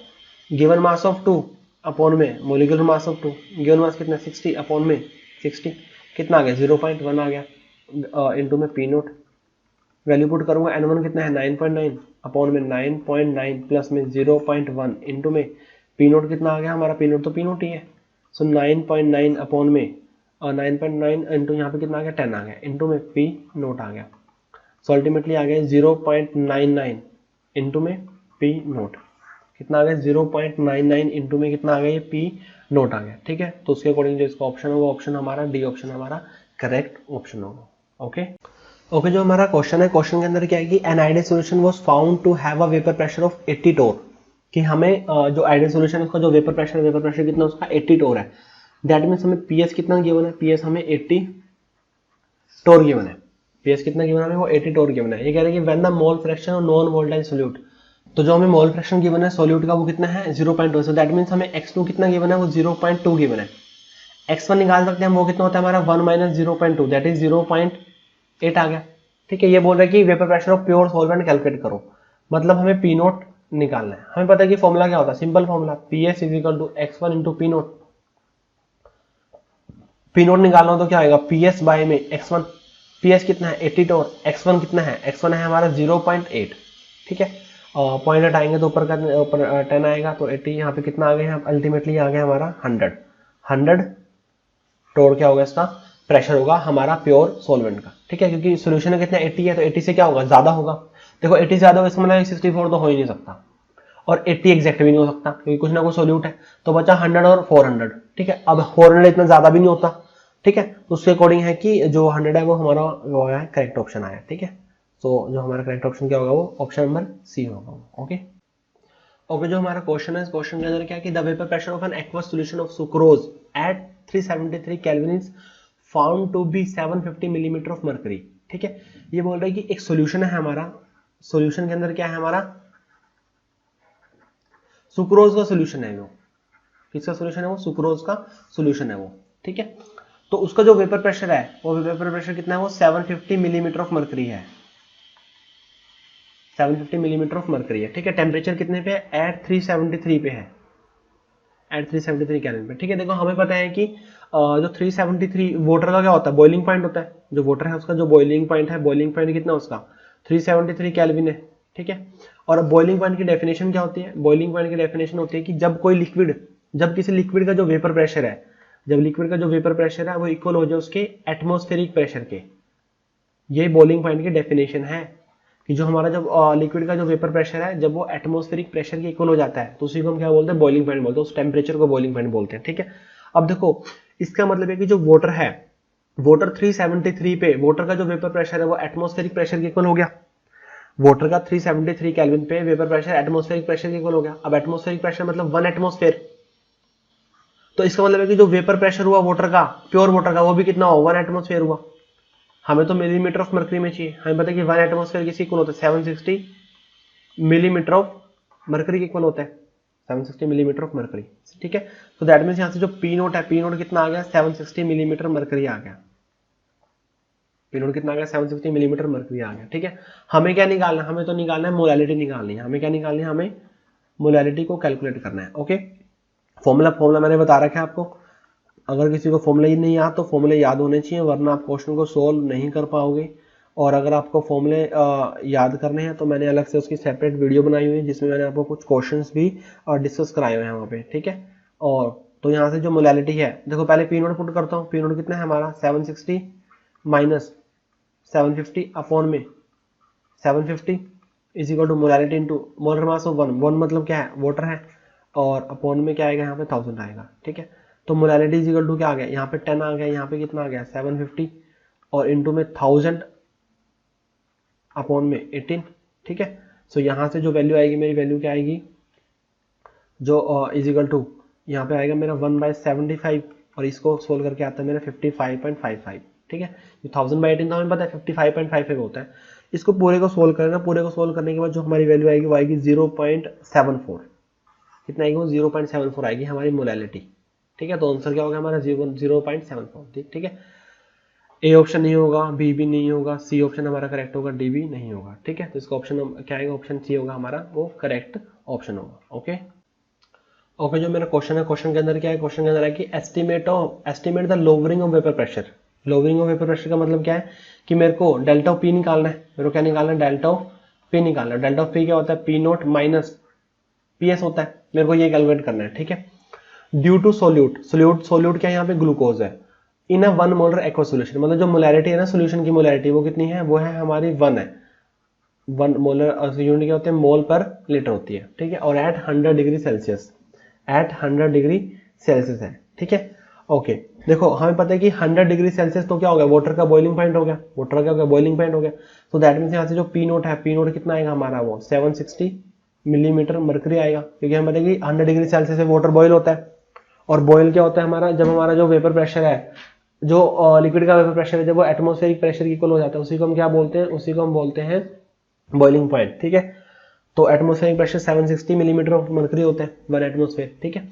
गिवन मास ऑफ 2 अपॉन में molecular mass of 2, given mass कितना 60 अपॉन में 60, कितना आ गया 0.1 आ गया, इंटू में P0, वैल्यू पुट करूंगा, N1 कितना है 9.9 अपॉन में 9.9 प्लस में 0.1 इंटू में P0 कितना आ गया हमारा, P0 तो P0 ही है, सो 9.9 अपॉन में 9.9 इंटू यहाँ पे कितना आ गया 10 आ गया, इंटू में P0 आ गया, सो अल्टीमेटली आ गया 0.99 इंटू में P0, कितना आ गया 0.99 इंटू में कितना आ गया, ये P0 आ गया। ठीक है, तो उसके अकॉर्डिंग जो इसका ऑप्शन होगा, ऑप्शन हमारा डी ऑप्शन हमारा करेक्ट ऑप्शन होगा। ओके ओके, जो हमारा क्वेश्चन है, क्वेश्चन के अंदर क्या है कि an ideal solution was found to have a vapour pressure of 80 torr, कि हमें जो आइडियल सॉल्यूशन है उसका जो वेपर प्रेशर कितना उसका 80 टोर है। दैट मींस हमें पीएस कितना गिवन है, पीएस हमें 80 टोर गिवन है, पीएस कितना गिवन है हमें, वो 80 टोर गिवन है। ये कह रहे हैं कि when the mole fraction of non volatile solute, तो जो हमें मोल फ्रैक्शन गिवन है सॉल्यूट का वो कितना है 0.2, सो दैट मीन्स हमें x2 कितना गिवन है वो 0.2 गिवन है। x1 निकाल सकते हैं हम, वो कितना होता है हमारा 1 माइनस 0.2 दैट इज 0.8 आ गया। ठीक है, ये बोल रहा है कि vapour pressure of pure solvent calculate करो, मतलब हमें पी नोट निकालना है। हमें पता है कि फॉर्मूला क्या होता है, simple formula P S is equal to x1 into P naught. P naught निकालना हो तो क्या आएगा पी एस बाय में x1, पी एस कितना है 82 और x1 कितना है, x1 है हमारा 0.8। ठीक है, पॉइंट हटाएंगे तो ऊपर का ऊपर 10 आएगा, तो 80 यहाँ पे कितना आ गया, अल्टीमेटली आ गया हमारा 100 टोर क्या होगा इसका प्रेशर होगा हमारा प्योर सॉल्वेंट का। ठीक है, क्योंकि सोल्यूशन है कितना 80 है, तो 80 से क्या होगा ज्यादा होगा। देखो 80 ज्यादा होगा इसका मतलब 64 तो हो ही नहीं सकता, और 80 एग्जैक्ट भी नहीं हो सकता क्योंकि कुछ ना कुछ सोल्यूट है। तो बचा 100 और 400। ठीक है, अब 400 इतना ज्यादा भी नहीं होता। ठीक है, तो उसके अकॉर्डिंग है कि जो 100 है वो हमारा वो है करेक्ट ऑप्शन आया। ठीक है, तो जो हमारा करेक्ट ऑप्शन क्या होगा वो ऑप्शन नंबर सी होगा। ओके ओके, जो हमारा क्वेश्चन है इस क्वेश्चन के अंदर क्या है कि the vapour pressure of an aqueous solution of sucrose at 373 kelvin is found to be 750 millimetre of mercury. ठीक है, ये बोल रहा है कि एक सॉल्यूशन है हमारा, सॉल्यूशन के अंदर क्या है हमारा सुक्रोज का सॉल्यूशन है वो, किसका सॉल्यूशन है वो सुक्रोज का सॉल्यूशन है वो। ठीक है, तो उसका जो वेपर प्रेशर है वो वेपर प्रेशर कितना है वो 750 मिलीमीटर ऑफ मर्करी है, 750 मिलीमीटर ऑफ मर्करी है। ठीक है, टेम्परेचर कितने पे है एट 373 पे है, एट 373 केल्विन पे। ठीक है, देखो हमें पता है कि जो 373 वाटर का क्या होता है बॉइलिंग पॉइंट होता है, जो वाटर है उसका जो बॉइलिंग पॉइंट है, बॉइलिंग पॉइंट कितना उसका 373 केल्विन है। ठीक है, और बॉइलिंग पॉइंट की डेफिनेशन क्या होती है, बॉइलिंग पॉइंट की डेफिनेशन होती है कि जब कोई लिक्विड, जब किसी लिक्विड का जो वेपर प्रेशर है, जब लिक्विड का जो वेपर प्रेशर है वो इक्वल हो जाए उसके एटमॉस्फेरिक प्रेशर के, ये बॉइलिंग पॉइंट की डेफिनेशन है कि जो हमारा जब लिक्विड का जो वेपर प्रेशर है जब वो एटमॉस्फेरिक प्रेशर के इक्वल हो जाता है तो उसी को हम क्या बोलते हैं बॉइलिंग पॉइंट बोलते हैं, उस टेम्परेचर को बॉइलिंग पॉइंट बोलते हैं। ठीक है, अब देखो इसका मतलब है कि जो वाटर है, वाटर 373 पे वाटर का जो वेपर प्रेशर है वो एटमॉस्फेरिक प्रेशर के इक्वल हो गया, वाटर का 373 केल्विन पे वेपर प्रेशर एटमॉस्फेरिक प्रेशर के इक्वल हो गया। अब एटमॉस्फेरिक प्रेशर मतलब 1 एटमॉस्फेयर, तो इसका मतलब है कि जो वेपर प्रेशर हुआ वाटर का, प्योर वाटर का, वो भी कितना हुआ 1 एटमॉस्फेयर हुआ। हमें तो मिलीमीटर ऑफ मर्करी में चाहिए, हमें पता है कि 1 एटमॉस्फेयर किसी इक्वल होता है 760 मिलीमीटर ऑफ मर्करी के इक्वल होता है, 760 मिलीमीटर ऑफ मर्करी। ठीक है, तो दैट मींस यहां से जो पी नोट है, पी नोट कितना आ गया 760 मिलीमीटर मर्करी आ गया, पी नोट कितना आ गया 760 मिलीमीटर मर्करी आ गया। ठीक है, हमें क्या निकालना है, हमें तो निकालना है मोलैलिटी निकालनी है, हमें क्या निकालनी है, हमें मोलैलिटी को कैलकुलेट करना है। ओके, फॉर्मूला मैंने बता रखा है आपको, अगर किसी को फॉर्मूला ही नहीं याद तो फॉर्मूले याद होने चाहिए वरना आप क्वेश्चन को सोल्व नहीं कर पाओगे। और अगर आपको फॉर्मूले याद करने हैं तो मैंने अलग से उसकी सेपरेट वीडियो बनाई हुई है जिसमें मैंने आपको कुछ क्वेश्चंस भी डिस्कस कराए हुए हैं वहाँ पे। ठीक है, और तो यहाँ से जो मोलैलिटी है देखो पहले पी नोट पुट करता हूँ, पी नोट कितना है हमारा 760 माइनस 750 अपॉन में 750 is equal to molality into molar mass of 1 मतलब क्या है वाटर है, और अपॉन में क्या आएगा यहाँ पे 1000 आएगा। ठीक है, तो मोलैलिटी इज इक्वल टू क्या आ गया, यहाँ पे 10 आ गया, यहाँ पे कितना आ गया 750 और इंटू में 1000 अपॉन में 18। ठीक है, सो यहाँ से जो वैल्यू आएगी मेरी वैल्यू क्या आएगी, जो इज इक्वल टू यहाँ पे आएगा मेरा 1/75 और इसको सोल्व करके आता है मेरा 55.55। ठीक है, 1000/18 तो हमें पता है 55.55 होता है। इसको पूरे को सोल्व करना, पूरे को सोल्व करने के बाद जो हमारी वैल्यू आएगी वो आएगी 0.74, कितना आएगी वो 0.74 आएगी हमारी मोलैलिटी। ठीक है, तो आंसर क्या होगा हमारा 0.74। ठीक है, ए ऑप्शन नहीं होगा, बी भी नहीं होगा, सी ऑप्शन हमारा करेक्ट होगा, डी भी नहीं होगा। ठीक है, तो इसका ऑप्शन क्या आएगा, ऑप्शन सी होगा हमारा वो करेक्ट ऑप्शन होगा। ओके ओके, जो मेरा क्वेश्चन है, क्वेश्चन के अंदर क्या है, क्वेश्चन के अंदर है कि estimate the lowering of vapour pressure. Lowering of vapour pressure का मतलब क्या है कि मेरे को डेल्टा ऑफ पी निकालना है, मेरे को क्या निकालना है डेल्टा ऑफ पी निकालना है। डेल्टा ऑफ पी क्या होता है P note minus P S होता है, मेरे को ये कैलकुलेट करना है। ठीक है, ड्यू टू सोल्यूट क्या है यहाँ पे ग्लूकोज है, इन अ 1 मोलर एक्वा सोल्यूशन, मतलब जो मोलैरिटी है ना सोल्यूशन की मोलैरिटी वो कितनी है, वो है हमारी 1 है, 1 मोलर यूनिट क्या होते हैं मोल पर लीटर होती है। ठीक है, और at 100 degree Celsius, at 100 degree Celsius है। ठीक है, ओके देखो हमें पता है कि 100 डिग्री सेल्सियस तो क्या हो गया वाटर का बॉइलिंग पॉइंट हो गया, वाटर का क्या हो गया बॉइलिंग पॉइंट हो गया। तो दैट मींस यहाँ से जो पी नोट है, पी नोट कितना आएगा हमारा वो 760 मिलीमीटर मर्करी आएगा, क्योंकि हमें पता है कि 100 डिग्री सेल्सियस से वाटर बॉईल होता है, और बॉयल क्या होता है हमारा जब हमारा जो वेपर प्रेशर है, जो लिक्विड का वेपर प्रेशर है जब वो एटमॉस्फेरिक प्रेशर की इक्वल हो जाता है उसी को हम क्या बोलते हैं, उसी को हम बोलते हैं बॉइलिंग पॉइंट। ठीक है, तो atmospheric pressure 760 millimetre of mercury होता है 1 एटमॉस्फेयर, ठीक है।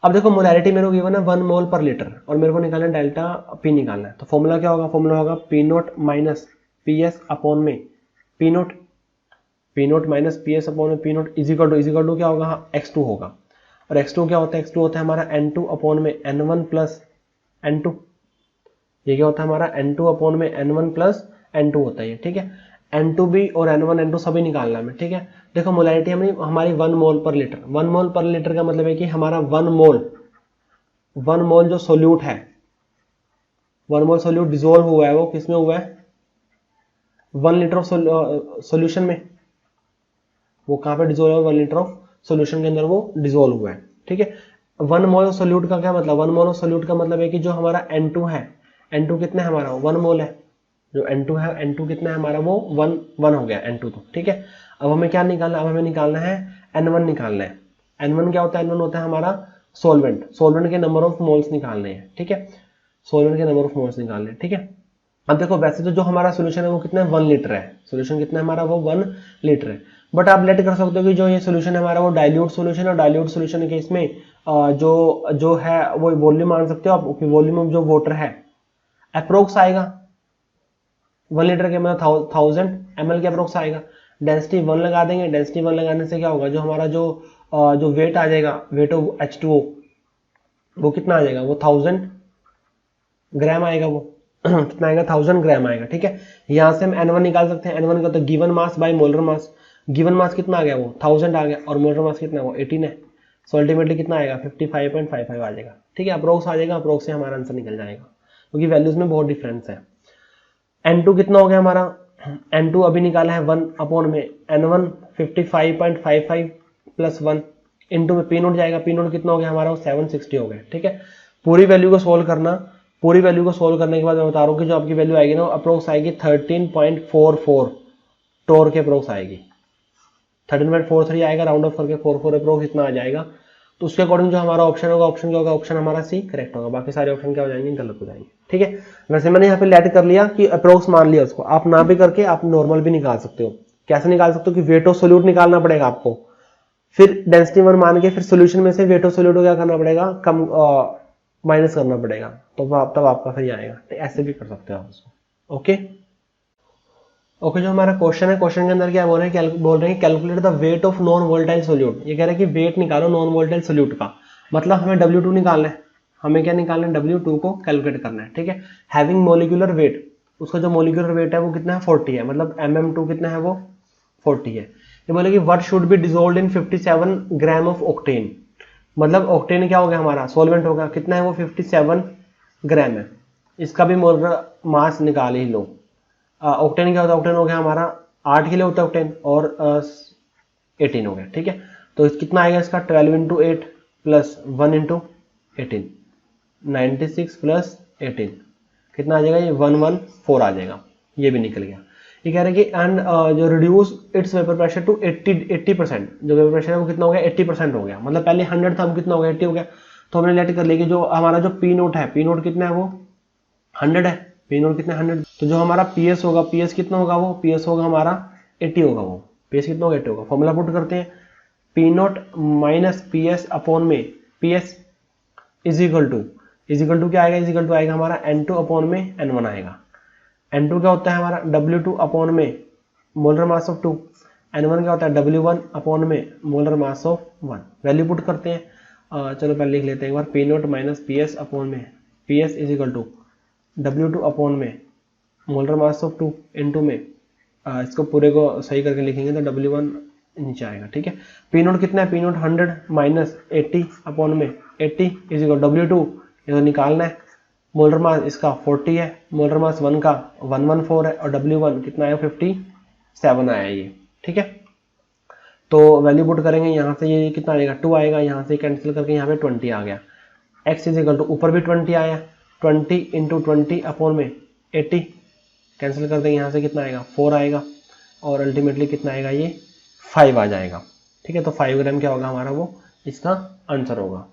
अब देखो मोलैरिटी मेरे को गिवन है 1 मोल पर लीटर और मेरे को निकालना है डेल्टा पी निकालना है। तो फॉर्मूला क्या होगा, फॉर्मूला होगा P note minus P S upon में P note minus P S upon में पी नोट इजिकल टू क्या होगा, x2 होगा। और x2 क्या होता है, x2 होता है हमारा n2 अपॉन में n1 प्लस n2। ये क्या होता है हमारा n2 अपॉन में n1 प्लस n2 होता है ये, ठीक है। n2 भी और n1 n2 सभी निकालना है, ठीक है। देखो मोलैरिटी हमारी 1 मोल पर लीटर, 1 मोल पर लीटर का मतलब है कि हमारा 1 मोल जो सोल्यूट है, 1 मोल सोल्यूट डिसोल्व हुआ है वो किसमें हुआ है, 1 लीटर ऑफ सोल्यूशन में। वो कहाँ पे डिसोल्व हुआ, 1 लीटर ऑफ सोल्यूशन के अंदर वो डिसोल्व हुआ है, ठीक है। 1 मोल सोल्यूट का क्या मतलब, 1 मोल सोल्यूट का मतलब है कि जो हमारा n2 है, n2 कितना है हमारा 1 मोल है, जो n2 है, n2 कितना है हमारा वो 1 हो गया n2 तो, ठीक है। अब हमें क्या निकालना है, अब हमें निकालना है n1 निकालना है। n1 क्या होता है, n1 होता है हमारा सोलवेंट के नंबर ऑफ मोल्स निकालने हैं, ठीक है। सोलवेंट के नंबर ऑफ मोल्स निकालने हैं, ठीक है। अब देखो वैसे तो जो हमारा सोल्यूशन है वो कितना है 1 लीटर है, सोल्यूशन कितना है हमारा वो 1 लीटर है। बट आप लेट कर सकते हो कि जो ये सोल्यूशन है हमारा वो डाइल्यूट सोल्यूशन है, और डाइल्यूट सोल्यूशन के इसमें जो है वो वॉल्यूम मान सकते हो आप, वॉल्यूम ऑफ जो वाटर है अप्रोक्स आएगा 1 लीटर के मतलब 1000 ml के अप्रोक्स आएगा। डेंसिटी 1 लगा देंगे, डेंसिटी 1 लगाने से क्या होगा, जो हमारा जो वेट आ जाएगा, वेट ऑफ H2O वो कितना आ जाएगा, वो 1000 ग्राम आएगा, वो कितना आएगा 1000 ग्राम आएगा, ठीक है। यहाँ से हम n1 निकाल सकते हैं, n1 का तो given mass by molar mass, given mass कितना आ गया वो 1000 आ गया, और मोलर मास कितना है वो 18 है। सो अल्टीमेटली कितना आएगा 55.55 आ जाएगा, ठीक है। अप्रोक्स आ जाएगा, अप्रोक्स से हमारा आंसर निकल जाएगा क्योंकि वैल्यूज में बहुत डिफरेंस है। n2 कितना हो गया हमारा, n2 अभी निकाला है 1 अपॉन में n1 55.55 प्लस 1 इंटू में पी नोट जाएगा, पी नोट कितना हो गया हमारा 760 हो गया, ठीक है। पूरी वैल्यू को सोल्व करना, पूरी वैल्यू को सोल्व करने के बाद मैं बता रहा हूँ कि जो आपकी वैल्यू आएगी ना अप्रोक्स आएगी 13.44 टोर के अप्रोक्स आएगी, 13.43 आएगा, राउंड ऑफ करके 44 अप्रोक्स इतना आ जाएगा। तो उसके अकॉर्डिंग जो हमारा ऑप्शन होगा, ऑप्शन क्या होगा, ऑप्शन हमारा सी करेक्ट होगा, बाकी सारे ऑप्शन क्या हो जाएंगे, गलत हो जाएंगे, ठीक है। वैसे मैंने यहाँ पे लेट कर लिया कि अप्रोक्स मान लिया उसको, आप ना भी करके आप नॉर्मल भी निकाल सकते हो। कैसे निकाल सकते हो कि वेट ऑफ सोल्यूट निकालना पड़ेगा आपको, फिर डेंसिटी 1 मान के फिर सोल्यूशन में से वेट ऑफ सोल्यूट को क्या करना पड़ेगा, कम माइनस करना पड़ेगा, तो तब आपका सही आएगा। तो ऐसे भी कर सकते हो आप उसको, ओके। जो हमारा क्वेश्चन है, क्वेश्चन के अंदर क्या बोल रहे हैं calculate the weight of non volatile solute. ये कह रहे हैं कि वेट निकालो नॉन वोलेटाइल सोल्यूट का, मतलब हमें W2 निकालना है, हमें क्या निकालना है, W2 को कैलकुलेट करना है, ठीक है। हैविंग मोलिकुलर वेट, उसका जो मोलिकुलर वेट है वो कितना है 40 है, मतलब mm2 कितना है वो 40 है। ये बोले कि what should be dissolved in 57 gram of octane, मतलब ऑक्टेन क्या हो गया हमारा सोलवेंट होगा, कितना है वो 57 ग्राम है। इसका भी मोलर मास निकाल ही लो। ऑक्टेन क्या होता है, ऑक्टेन हो गया हमारा 8 के लिए होता है ऑक्टेन, और 18 हो गया, ठीक है। तो कितना आएगा इसका 12 इंटू 8 प्लस 1 इंटू 18, 96 प्लस 18 कितना आ जाएगा, ये 114 आ जाएगा, ये भी निकल गया। ये कह रहे हैं कि एंड जो reduce its vapour pressure to 80%, जो वेपर प्रेशर है वो कितना हो गया 80% हो गया, मतलब पहले 100 था अब कितना हो गया 80 हो गया। तो हमने लेट कर लिया कि जो हमारा जो पी नोट है, पी नोट कितना है वो 100 है, पी नोट कितना 100, तो जो हमारा पीएस होगा, पीएस कितना होगा वो पीएस होगा हमारा 80 होगा, वो पीएस कितना होगा 80 होगा। फॉर्मूला पुट करते हैं, P note minus PS upon में पीएस इज इक्वल टू क्या आएगा, इज इक्वल टू आएगा हमारा n2 अपॉन में n1 आएगा। n2 क्या होता है हमारा W2 अपॉन में मोलर मास ऑफ 2, n1 क्या होता है W1 अपॉन में molar mass of 1। Value put करते हैं, चलो पहले लिख लेते हैं एक बार, P note minus PS upon में PS is equal to W2 upon में मोलर मास ऑफ 2 इंटू में इसको पूरे को सही करके लिखेंगे तो W1 नीचे आएगा, ठीक है। पी नोट कितना है, पी नोट 100 माइनस 80 अपॉन में 80 इज इक्वल W2, ये तो निकालना है। मोलर मास इसका 40 है, मोलर मास 1 का 114 है, और W1 कितना आया 57 आया ये, ठीक है। तो वैल्यू पुट करेंगे, यहाँ से ये कितना आएगा 2 आएगा, यहाँ से कैंसिल करके यहाँ पे 20 आ गया। x इज इक्वल टू ऊपर भी 20 आया, 20 इंटू 20 अपॉन में 80 कैंसिल कर देंगे, यहाँ से कितना आएगा 4 आएगा, और अल्टीमेटली कितना आएगा ये 5 आ जाएगा, ठीक है। तो 5 ग्राम क्या होगा हमारा, वो इसका आंसर होगा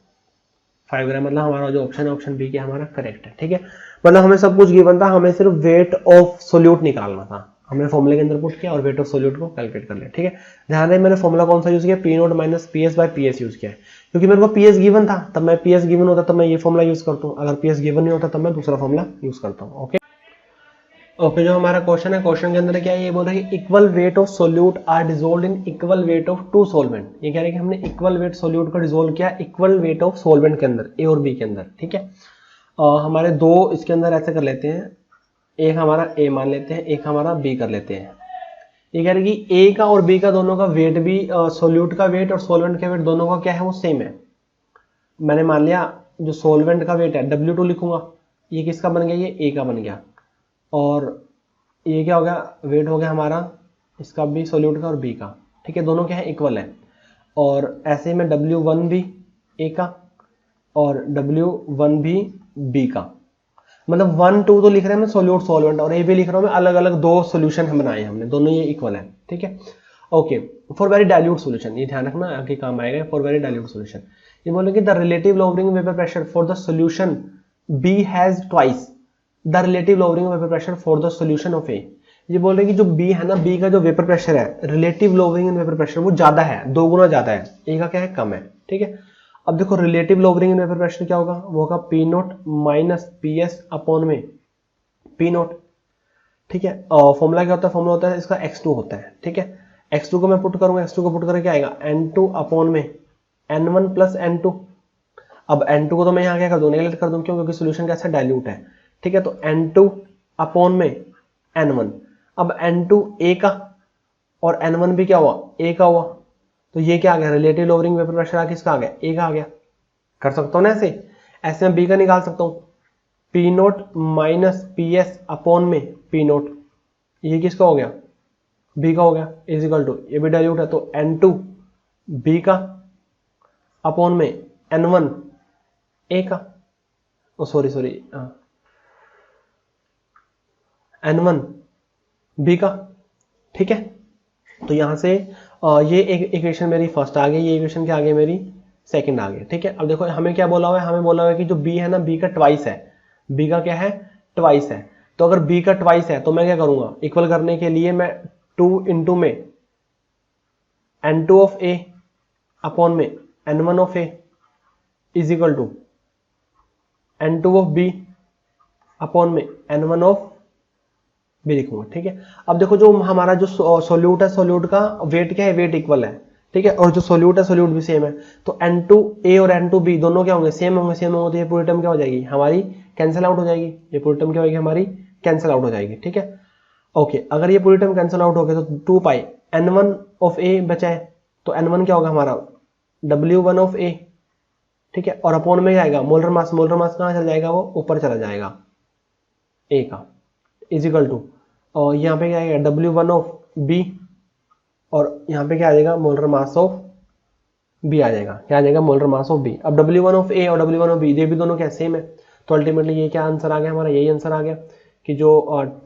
5 ग्राम, मतलब हमारा जो ऑप्शन है ऑप्शन बी के हमारा करेक्ट है, ठीक है। मतलब हमें सब कुछ गिवन था, हमें सिर्फ वेट ऑफ सोल्यूट निकालना था, हमने फॉर्मूले के अंदर पुट किया और वेट ऑफ सोल्यूट को कैलकुलेट कर लिया। ठीक है, ध्यान रहे मैंने फॉर्मूला कौन सा यूज किया, P note minus P S by P S use किया है, क्योंकि मेरे को पी एस गिवन था, तब मैं पी एस गिवन होता तब मैं ये फॉर्मूला यूज करता हूँ, अगर पी एस गिवन नहीं होता तब मैं दूसरा फॉर्मूला यूज करता हूँ। ओके ओके, जो हमारा क्वेश्चन है, क्वेश्चन के अंदर क्या है, ये बोल रहा है कि equal weight of solute are dissolved in equal weight of to solvent. ये कह रहे हैं कि हमने इक्वल वेट सोल्यूट को डिसॉल्व किया इक्वल वेट ऑफ सोलवेंट के अंदर, ए और बी के अंदर। ठीक है, हमारे दो इसके अंदर ऐसे कर लेते हैं, एक हमारा ए मान लेते हैं, एक हमारा बी कर लेते हैं। ये कह रहे हैं कि ए का और बी का दोनों का वेट भी, सोल्यूट का वेट और सोलवेंट का वेट दोनों का क्या है, वो सेम है। मैंने मान लिया जो सोलवेंट का वेट है W2 लिखूंगा, ये किसका बन गया, ये ए का बन गया, और ये क्या हो गया, वेट हो गया हमारा इसका भी, सोल्यूट का और बी का। ठीक है, दोनों क्या है, इक्वल है। और ऐसे में W1 भी ए का और W1 भी बी का, मतलब 1 2 तो लिख रहे हैं मैं सोल्यूट सॉल्वेंट, और ये भी लिख रहा हूं मैं अलग अलग दो सोल्यूशन हम बनाए हमने, दोनों ये इक्वल है। ठीक है, okay, for very dilute solution, ये ध्यान रखना आगे काम आएगा, फॉर वेरी डाइल्यूट सोल्यूशन। ये बोले कि the relative lowering vapour pressure for the solution B has twice the relative lowering vapour pressure for the solution of A. ये बोल रहे हैं कि जो बी है ना, बी का जो वेपर प्रेशर है, relative lowering in vapour pressure वो ज्यादा है, 2 गुना ज्यादा है, ए का क्या है, कम है। ठीक है, अब देखो relative lowering in vapour pressure क्या होगा, वो होगा P note minus P S upon में पी नोट। ठीक है, फॉर्मूला क्या होता है, फॉर्मूला होता है इसका x2 होता है। ठीक है, x2 को मैं पुट करूंगा, x2 को पुट करके क्या आएगा, n2 अपॉन में n1 प्लस n2। अब n2 को तो मैं यहाँ क्या कर दूं, नेगलेक्ट कर दूं, क्यों, क्योंकि सोल्यूशन कैसा डाइल्यूट है। ठीक है, तो n2 अपॉन में n1। अब n2 a का और n1 भी क्या हुआ, a का हुआ, तो ये क्या आ गया, रिलेटिव लोअरिंग वेपर प्रेशर आ किसका आ गया, a का आ गया। कर सकता हूँ ना ऐसे, ऐसे में b का निकाल सकता हूँ, P note minus P S upon में पी नोट, ये किसका हो गया, b का हो गया, इज इक्वल टू, ये भी डाइल्यूट है तो n2 b का अपॉन में n1 a का, सॉरी n1 b का। ठीक है, तो यहां से ये एक इक्वेशन मेरी फर्स्ट आ गई, ये इक्वेशन क्या आ गई मेरी, सेकंड आ गई। ठीक है, अब देखो हमें क्या बोला हुआ है, हमें बोला हुआ है कि जो b है ना, b का ट्वाइस है, b का क्या है, ट्वाइस है। तो अगर b का ट्वाइस है तो मैं क्या करूंगा, इक्वल करने के लिए मैं 2 इंटू में n2 ऑफ a अपॉन में n1 of a is equal to n2 of b upon में n1 ऑफ b लिखूंगा। ठीक है, अब देखो जो हमारा जो सोल्यूट है, सोल्यूट का वेट क्या है, वेट इक्वल है। ठीक है, और जो सोल्यूट है, सोल्यूट भी सेम है, तो n2a और n2b दोनों क्या होंगे, सेम होंगे, सेम होंगे, तो ये पूरी टर्म क्या हो जाएगी हमारी, कैंसिल आउट हो जाएगी, ये पूरी टर्म क्या होगी हमारी, कैंसिल आउट हो जाएगी। ठीक है, ओके, अगर ये पूरी टर्म कैंसिल आउट हो गई तो 2 पाई n1 ऑफ a बचा है, तो n1 क्या होगा हमारा, W1 ऑफ a। ठीक है, और अपॉन में क्या आएगा, मोलर मास, मोलर मास कहाँ चला जाएगा, वो ऊपर चला जाएगा a का, इज इक्वल टू, और यहाँ पे क्या आएगा, W1 ऑफ b, और यहाँ पे क्या आ जाएगा, मोलर मास ऑफ b आ जाएगा, क्या आ जाएगा, मोलर मास ऑफ b। अब W1 ऑफ a और W1 ऑफ b ये भी दोनों क्या सेम है, तो अल्टीमेटली ये क्या आंसर आ गया हमारा, यही आंसर आ गया कि जो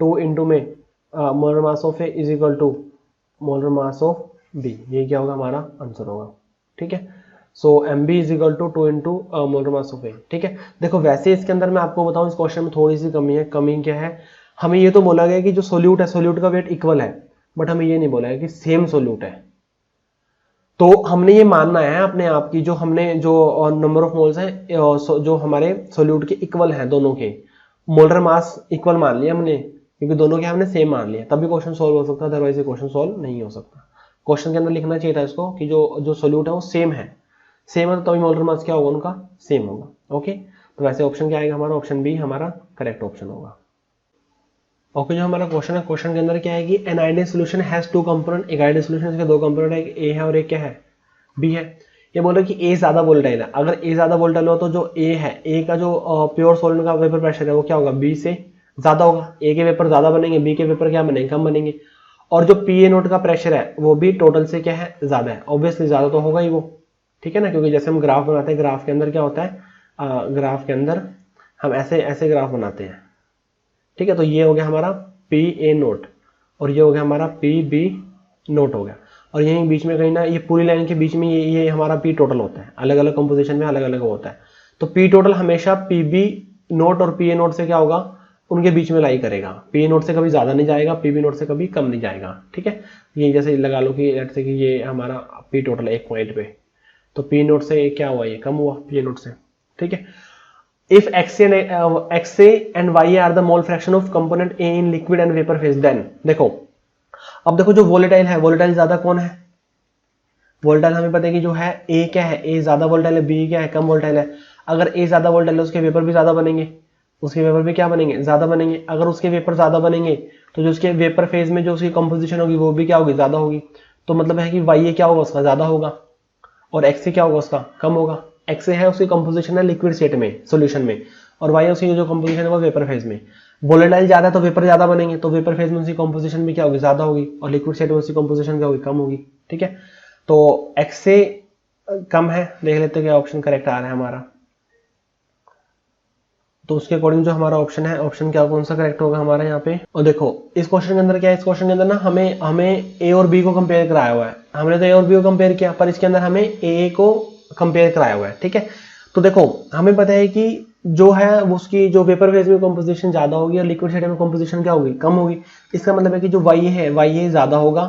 2 इंटू में molar mass of a is equal to molar mass of b, ये क्या होगा हमारा आंसर होगा। ठीक है, so mb is equal to 2 into molar mass of a। ठीक है, देखो वैसे इसके अंदर मैं आपको बताऊं, इस क्वेश्चन में थोड़ी सी कमी है। कमी क्या है, हमें ये तो बोला गया कि जो सोल्यूट है, सोल्यूट का वेट इक्वल है, बट हमें ये नहीं बोला है कि सेम सोल्यूट है। तो हमने ये मानना है अपने आप की, जो हमने जो नंबर ऑफ मोल्स है जो हमारे सोल्यूट के इक्वल हैं, दोनों के मोलर मास इक्वल मान लिया हमने, क्योंकि दोनों के हमने सेम मान लिया, तभी क्वेश्चन सॉल्व हो सकता है, अदरवाइज क्वेश्चन सॉल्व नहीं हो सकता। क्वेश्चन के अंदर लिखना चाहिए था इसको कि जो सोल्यूट है वो सेम है, सेम है, तभी मोलर मास क्या होगा उनका, सेम होगा। ओके, तो वैसे ऑप्शन क्या आएगा हमारा, ऑप्शन बी हमारा करेक्ट ऑप्शन होगा। ओके, जो हमारा क्वेश्चन है, क्वेश्चन के अंदर क्या है कि an ideal solution has 2 component, एक आइडियल सॉल्यूशन इसके 2 कंपोनेंट है, एक ए है और एक क्या है, बी है। ये बोल रहे कि ए ज्यादा वोलेटाइल है, अगर ए ज्यादा वोलेटाइल हो तो जो ए है, ए का जो प्योर सॉल्वेंट का वेपर प्रेशर है वो क्या होगा, बी से ज्यादा होगा, ए के वेपर ज्यादा बनेंगे, बी के वेपर क्या बनेंगे, कम बनेंगे। और जो पी ए नोट का प्रेशर है वो भी टोटल से क्या है, ज्यादा है, ऑब्वियसली ज्यादा तो होगा ही वो। ठीक है ना, क्योंकि जैसे हम ग्राफ बनाते हैं, ग्राफ के अंदर क्या होता है, ग्राफ के अंदर हम ऐसे ऐसे ग्राफ बनाते हैं। ठीक है, तो ये हो गया हमारा पी ए नोट और ये हो गया हमारा पी बी नोट हो गया, और यहीं बीच में कहीं ना, ये पूरी लाइन के बीच में ये हमारा पी टोटल होता है, अलग अलग कंपोजिशन में अलग अलग होता है। तो पी टोटल हमेशा पी बी नोट और पी ए नोट से क्या होगा, उनके बीच में लाई करेगा। पी नोट से कभी ज़्यादा नहीं जाएगा, पी बी नोट से कभी कम नहीं जाएगा। ठीक है, ये जैसे लगा लो कि लेट्स से कि ये हमारा पी टोटल है एक पॉइंट पे, तो पी नोट से क्या हुआ, ये कम हुआ पी नोट से। ठीक है, if XA and YA are the mole fraction of component A in liquid and vapour phase, then देखो, अब देखो जो वोलेटाइल है, वोलेटाइल ज्यादा कौन है, वोलेटाइल हमें पता है कि जो है ए क्या है, ए ज्यादा वोलेटाइल है, बी क्या है, कम वोलेटाइल है। अगर ए ज्यादा वोलेटाइल है उसके वेपर भी ज्यादा बनेंगे, उसके वेपर भी क्या बनेंगे, ज्यादा बनेंगे। अगर उसके वेपर ज्यादा बनेंगे तो जो उसके वेपर फेज में जो उसकी कंपोजिशन होगी वो भी क्या होगी, ज्यादा होगी। तो मतलब है कि YA क्या होगा उसका, ज्यादा होगा, और XA क्या होगा उसका, कम होगा। XA है उसकी कंपोजिशन है लिक्विड स्टेट में, सॉल्यूशन में, और YA उसकी जो कंपोजिशन है वो वेपर फेज में। वोलेटाइल ज्यादा है तो वेपर ज्यादा बनेंगे, तो वेपर फेज में उसकी कंपोजिशन भी क्या होगी, ज्यादा होगी, और लिक्विड स्टेट में उसकी कंपोजिशन क्या होगी, कम होगी। ठीक है, तो XA कम है, देख लेते हैं क्या ऑप्शन करेक्ट आ रहा है हमारा। तो उसके अकॉर्डिंग जो हमारा ऑप्शन है, ऑप्शन क्या कौन सा करेक्ट होगा हमारा यहाँ पे। और देखो इस क्वेश्चन के अंदर क्या है, इस क्वेश्चन के अंदर ना हमें ए और बी को कंपेयर कराया हुआ है। हमने तो ए और बी को कंपेयर किया, पर इसके अंदर हमें ए को कंपेयर कराया हुआ है। ठीक है, तो देखो हमें पता है कि जो है उसकी जो वेपर फेज में कंपोजिशन ज्यादा होगी और लिक्विड स्टेट में कंपोजिशन क्या होगी, कम होगी। इसका मतलब है कि जो YA है, YA ज्यादा होगा,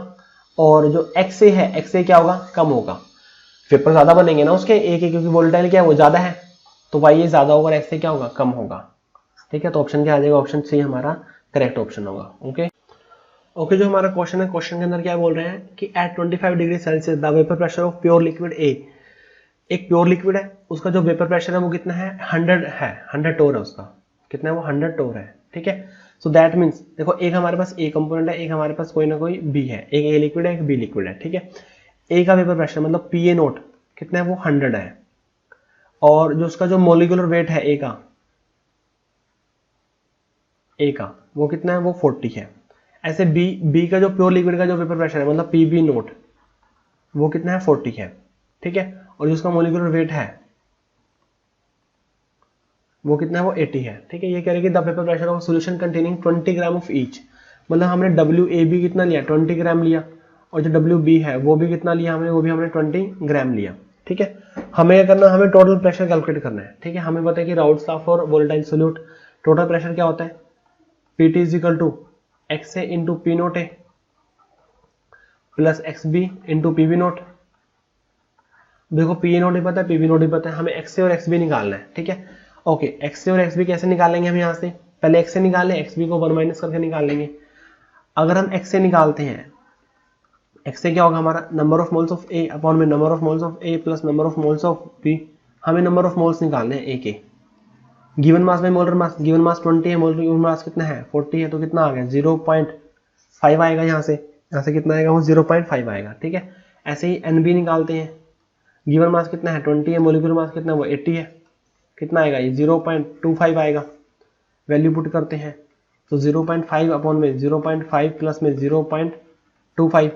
और जो XA है, XA क्या होगा, कम होगा। वेपर ज्यादा बनेंगे ना उसके ए के, क्योंकि वोलेटाइल क्या है वो ज्यादा है, तो YA ज्यादा होगा और XA क्या होगा, कम होगा। ठीक है, तो ऑप्शन क्या आ जाएगा, ऑप्शन सी हमारा करेक्ट ऑप्शन होगा। ओके, जो हमारा क्वेश्चन है, क्वेश्चन के अंदर क्या बोल रहे हैं कि at 25 degree Celsius the vapour pressure of pure liquid A, एक प्योर लिक्विड है, उसका जो वेपर प्रेशर है वो कितना है, 100 टोर है उसका, कितना है वो, 100 टोर है। ठीक है, सो दैट मीन्स देखो एक हमारे पास ए कंपोनेंट है, एक हमारे पास कोई ना कोई बी है, एक ए लिक्विड है, एक बी लिक्विड है। ठीक है, ए का वेपर प्रेशर मतलब PA नोट कितना है, वो 100 है, और जो उसका जो मोलिकुलर वेट है ए का वो कितना है, वो 40 है। ऐसे बी का जो प्योर लिक्विड का जो वेपर प्रेशर है मतलब PB नोट वो कितना है, 40 है। ठीक है, और जो उसका मोलिकुलर वेट है वो कितना है, वो 80 है। ठीक है, ये कह रहे हैं कि the vapour pressure of solution containing 20 gram of each, मतलब हमने WAB कितना लिया, 20 ग्राम लिया, और जो WB है वो भी कितना लिया हमने, वो भी हमने 20 ग्राम लिया। ठीक है, हमें क्या करना, हमें टोटल प्रेशर कैलकुलेट करना है। ठीक है, हमें पता है कि Raoult's law for volatile solute, total pressure क्या होता है, PT is equal to XA into P naught A plus XB into PB naught. देखो PA नोट ही पता है, PB नोट ही पता है, हमें XA और XB निकालना है। ठीक है, ओके, XA और XB कैसे निकालेंगे हम, यहाँ से पहले XA निकाल लें, XB को 1 माइनस करके निकाल लेंगे। अगर हम XA निकालते हैं, XA क्या होगा हमारा, number of moles of A upon में number of moles of A plus number of moles of B। हमें नंबर ऑफ मोल्स निकालने हैं A के, given mass by molar mass, given mass 20 है, मोलर मास कितना है, 40 है, तो कितना आ गया, 0.5 आएगा। यहाँ से कितना आएगा, वो 0.5 आएगा। ठीक है, ऐसे ही NB निकालते हैं, गिवन मास कितना है, 20 है, मोलिकुलर मास कितना है, वो 80 है, कितना आएगा, ये 0.25 आएगा। वैल्यू पुट करते हैं तो 0.5 अपॉन में 0.5 प्लस में 0.25,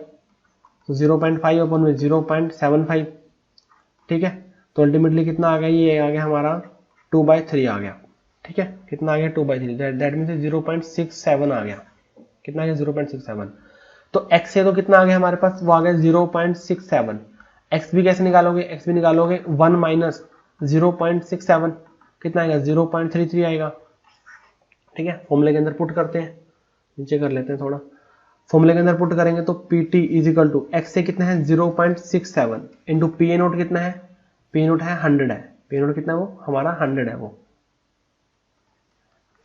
तो 0.5 अपॉन में 0.75। ठीक है, तो अल्टीमेटली कितना आ गया, ये आ गया हमारा 2/3 आ गया। ठीक है, कितना आ गया, 2/3, दैट मीन्स 0.67 आ गया। कितना आ गया, 0.67। तो x है तो कितना आ गया हमारे पास, वो आ गया 0.67। XB कैसे निकालोगे, XB निकालोगे 1 माइनस 0.67, कितना आएगा, 0.33 आएगा। ठीक है, फॉर्मूले के अंदर पुट करते हैं, नीचे कर लेते हैं थोड़ा, फॉर्मूले के अंदर पुट करेंगे तो PT is equal to x से कितना है 0.67 इंटू PA नोट कितना है, PA नोट है 100 है, PA नोट कितना है वो हमारा 100 है वो,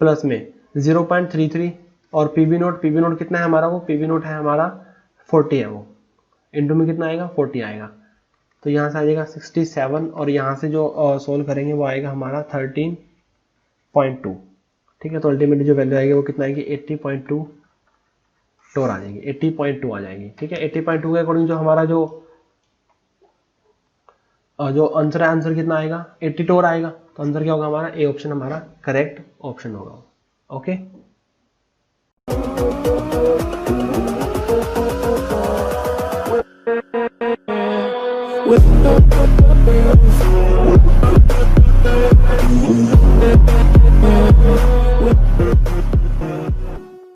प्लस में 0.33 और PB नोट कितना है हमारा, वो PB नोट है हमारा 40 है वो, इंटू में कितना आएगा 40 आएगा। तो यहाँ से आ जाएगा 67 और यहाँ से जो सोल्व करेंगे वो आएगा हमारा 13.2। ठीक है, तो अल्टीमेटली जो वैल्यू आएगी वो कितना आएगी 80.2 टोर आ जाएगी, 80.2 आ जाएगी। ठीक है, 80.2 के अकॉर्डिंग जो हमारा जो आंसर है, आंसर कितना आएगा 80 टोर आएगा। तो आंसर क्या होगा हमारा, ए ऑप्शन हमारा करेक्ट ऑप्शन होगा। ओके